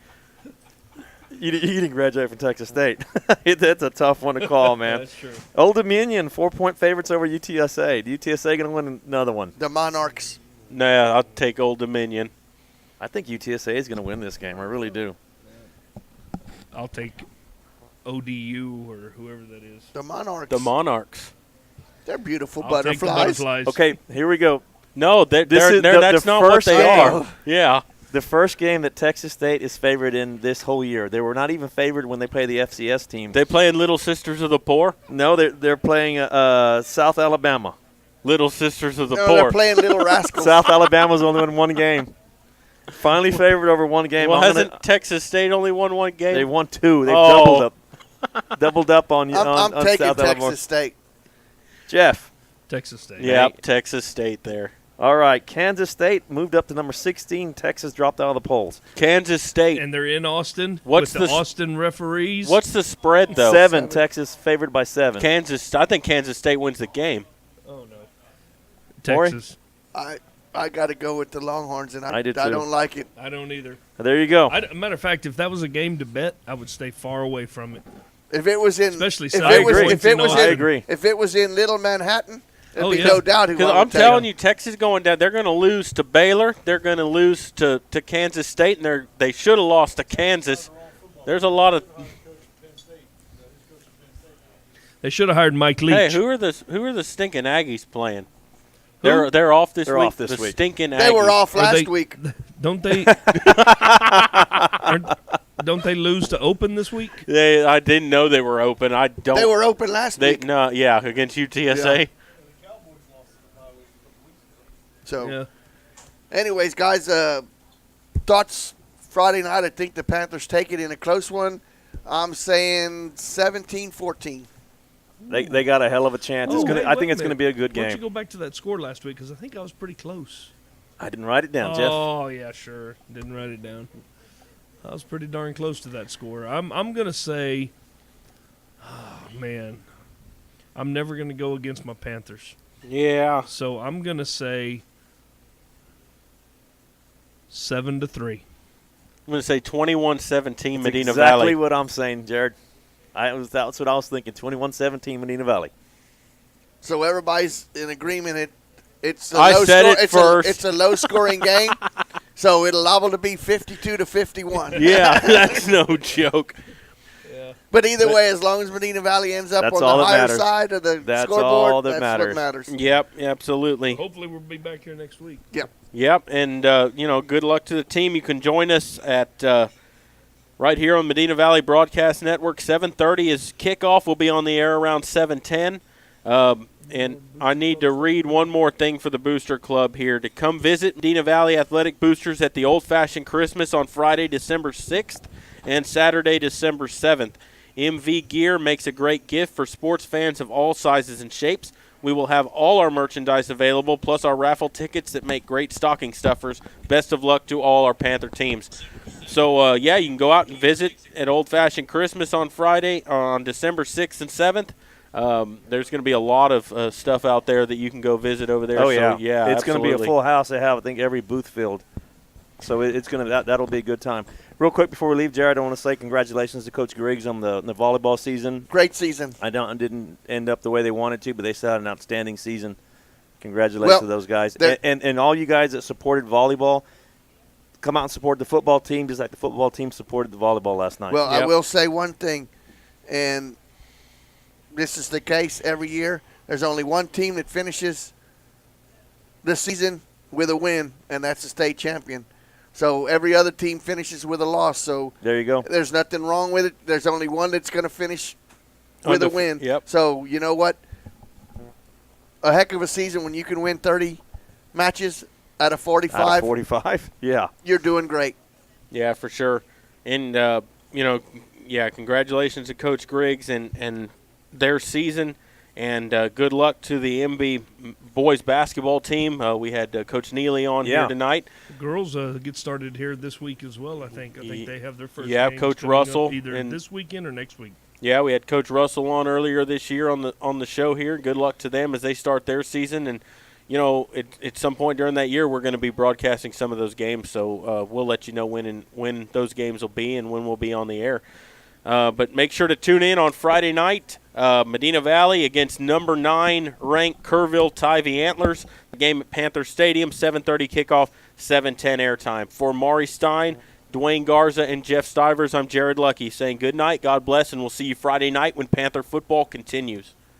you didn't graduate from Texas State. That's a tough one to call, man. That's true. Old Dominion 4-point favorites over UTSA. UTSA going to win another one? The Monarchs. Nah, I'll take Old Dominion. I think UTSA is going to win this game. I really do. I'll take ODU or whoever that is. The Monarchs. The Monarchs. They're beautiful I'll take the butterflies. butterflies. Okay, here we go. No, that's not what they first are. game. Yeah. The first game that Texas State is favored in this whole year. They were not even favored when they play the FCS team. They playing Little Sisters of the Poor? No, they're playing South Alabama. Little Sisters of the No, Poor. they're playing Little Rascals. South Alabama's only won one game. Finally favored over one game. Well, hasn't Texas State only won one game? They won two. They've doubled up on I'm on taking South Texas Alabama. State. Jeff. Texas State. Yep, Texas State there. All right, Kansas State moved up to number 16. Texas dropped out of the polls. Kansas State. And they're in Austin What's with the the Austin referees. What's the spread, though? 7. Texas favored by 7. I think Kansas State wins the game. Oh, no. Maury? Texas. I got to go with the Longhorns, and I did I too. don't like it. I don't either. There you go. Matter of fact, if that was a game to bet, I would stay far away from it. If it was in, Especially if South it was, Points if it in was Austin. in, I agree. If it was in Little Manhattan, there'd Oh, be yeah. no doubt who Because I would I'm take. telling you, Texas going down. They're going to lose to Baylor. They're going to lose to Kansas State, and they should have lost to Kansas. There's a lot of. They should have hired Mike Leach. Hey, who are the stinking Aggies playing? They're off this They're week. off this the week. Stinking Aggies. They were off Are last they- week. Don't they? Don't they lose to Open this week? I didn't know they were open. I don't. They were open last week. No, yeah, against UTSA. Yeah. So, Yeah. anyways, guys, thoughts Friday night. I think the Panthers take it in a close one. I'm saying 17-14. They got a hell of a chance. Oh, I think it's going to be a good Why don't game. you go back to that score last week? Because I think I was pretty close. I didn't write it down, Jeff. Oh, yeah, sure. Didn't write it down. I was pretty darn close to that score. I'm going to say, oh, man, I'm never going to go against my Panthers. Yeah. So I'm going to say 7-3. I'm going to say 21-17 Medina Exactly Valley. what I'm saying, Jared. That's what I was thinking. 21-17 Medina Valley. So everybody's in agreement. It's a I low said score, it it's first. it's a low-scoring game, so it'll liable to be 52-51. Yeah, that's no joke. But either way, as long as Medina Valley ends up That's on all the that higher matters. side of the That's scoreboard, all that that's matters. what matters. Yep, absolutely. Hopefully we'll be back here next week. Yep. Yep, and good luck to the team. You can join us at right here on Medina Valley Broadcast Network. 7:30 is kickoff. We'll be on the air around 7:10. And I need to read one more thing for the Booster Club here. To come visit Medina Valley Athletic Boosters at the Old Fashioned Christmas on Friday, December 6th and Saturday, December 7th. MV Gear makes a great gift for sports fans of all sizes and shapes. We will have all our merchandise available, plus our raffle tickets that make great stocking stuffers. Best of luck to all our Panther teams. So, you can go out and visit at Old Fashioned Christmas on Friday, on December 6th and 7th. There's going to be a lot of stuff out there that you can go visit over there. Oh, so, yeah. yeah, It's going to be a absolutely. full house. They have, I think, every booth filled. So it's going to that'll be a good time. Real quick before we leave, Jared, I want to say congratulations to Coach Griggs on the volleyball season. Great season. I didn't end up the way they wanted to, but they still had an outstanding season. Congratulations to those guys. And all you guys that supported volleyball, come out and support the football team just like the football team supported the volleyball last night. Well, I will say one thing, and this is the case every year. There's only one team that finishes the season with a win, and that's the state champion. So every other team finishes with a loss. So there you go. There's nothing wrong with it. There's only one that's going to finish with a win. Yep. So you know what? A heck of a season when you can win 30 matches out of 45. Out of 45? Yeah. You're doing great. Yeah, for sure. And, congratulations to Coach Griggs and their season. And good luck to the MB boys basketball team. We had Coach Neely on here tonight. The girls get started here this week as well, I think. I think they have their first Yeah, games Coach coming up Russell either and- this weekend or next week. Yeah, we had Coach Russell on earlier this year on the show here. Good luck to them as they start their season. And, at some point during that year, we're going to be broadcasting some of those games. So we'll let you know when those games will be and when we'll be on the air. But make sure to tune in on Friday night. Medina Valley against number 9 ranked Kerrville Tivy Antlers. The game at Panther Stadium, 7:30 kickoff, 7:10 airtime. For Maury Stein, Dwayne Garza, and Jeff Stivers, I'm Jared Lucky saying good night, God bless, and we'll see you Friday night when Panther football continues.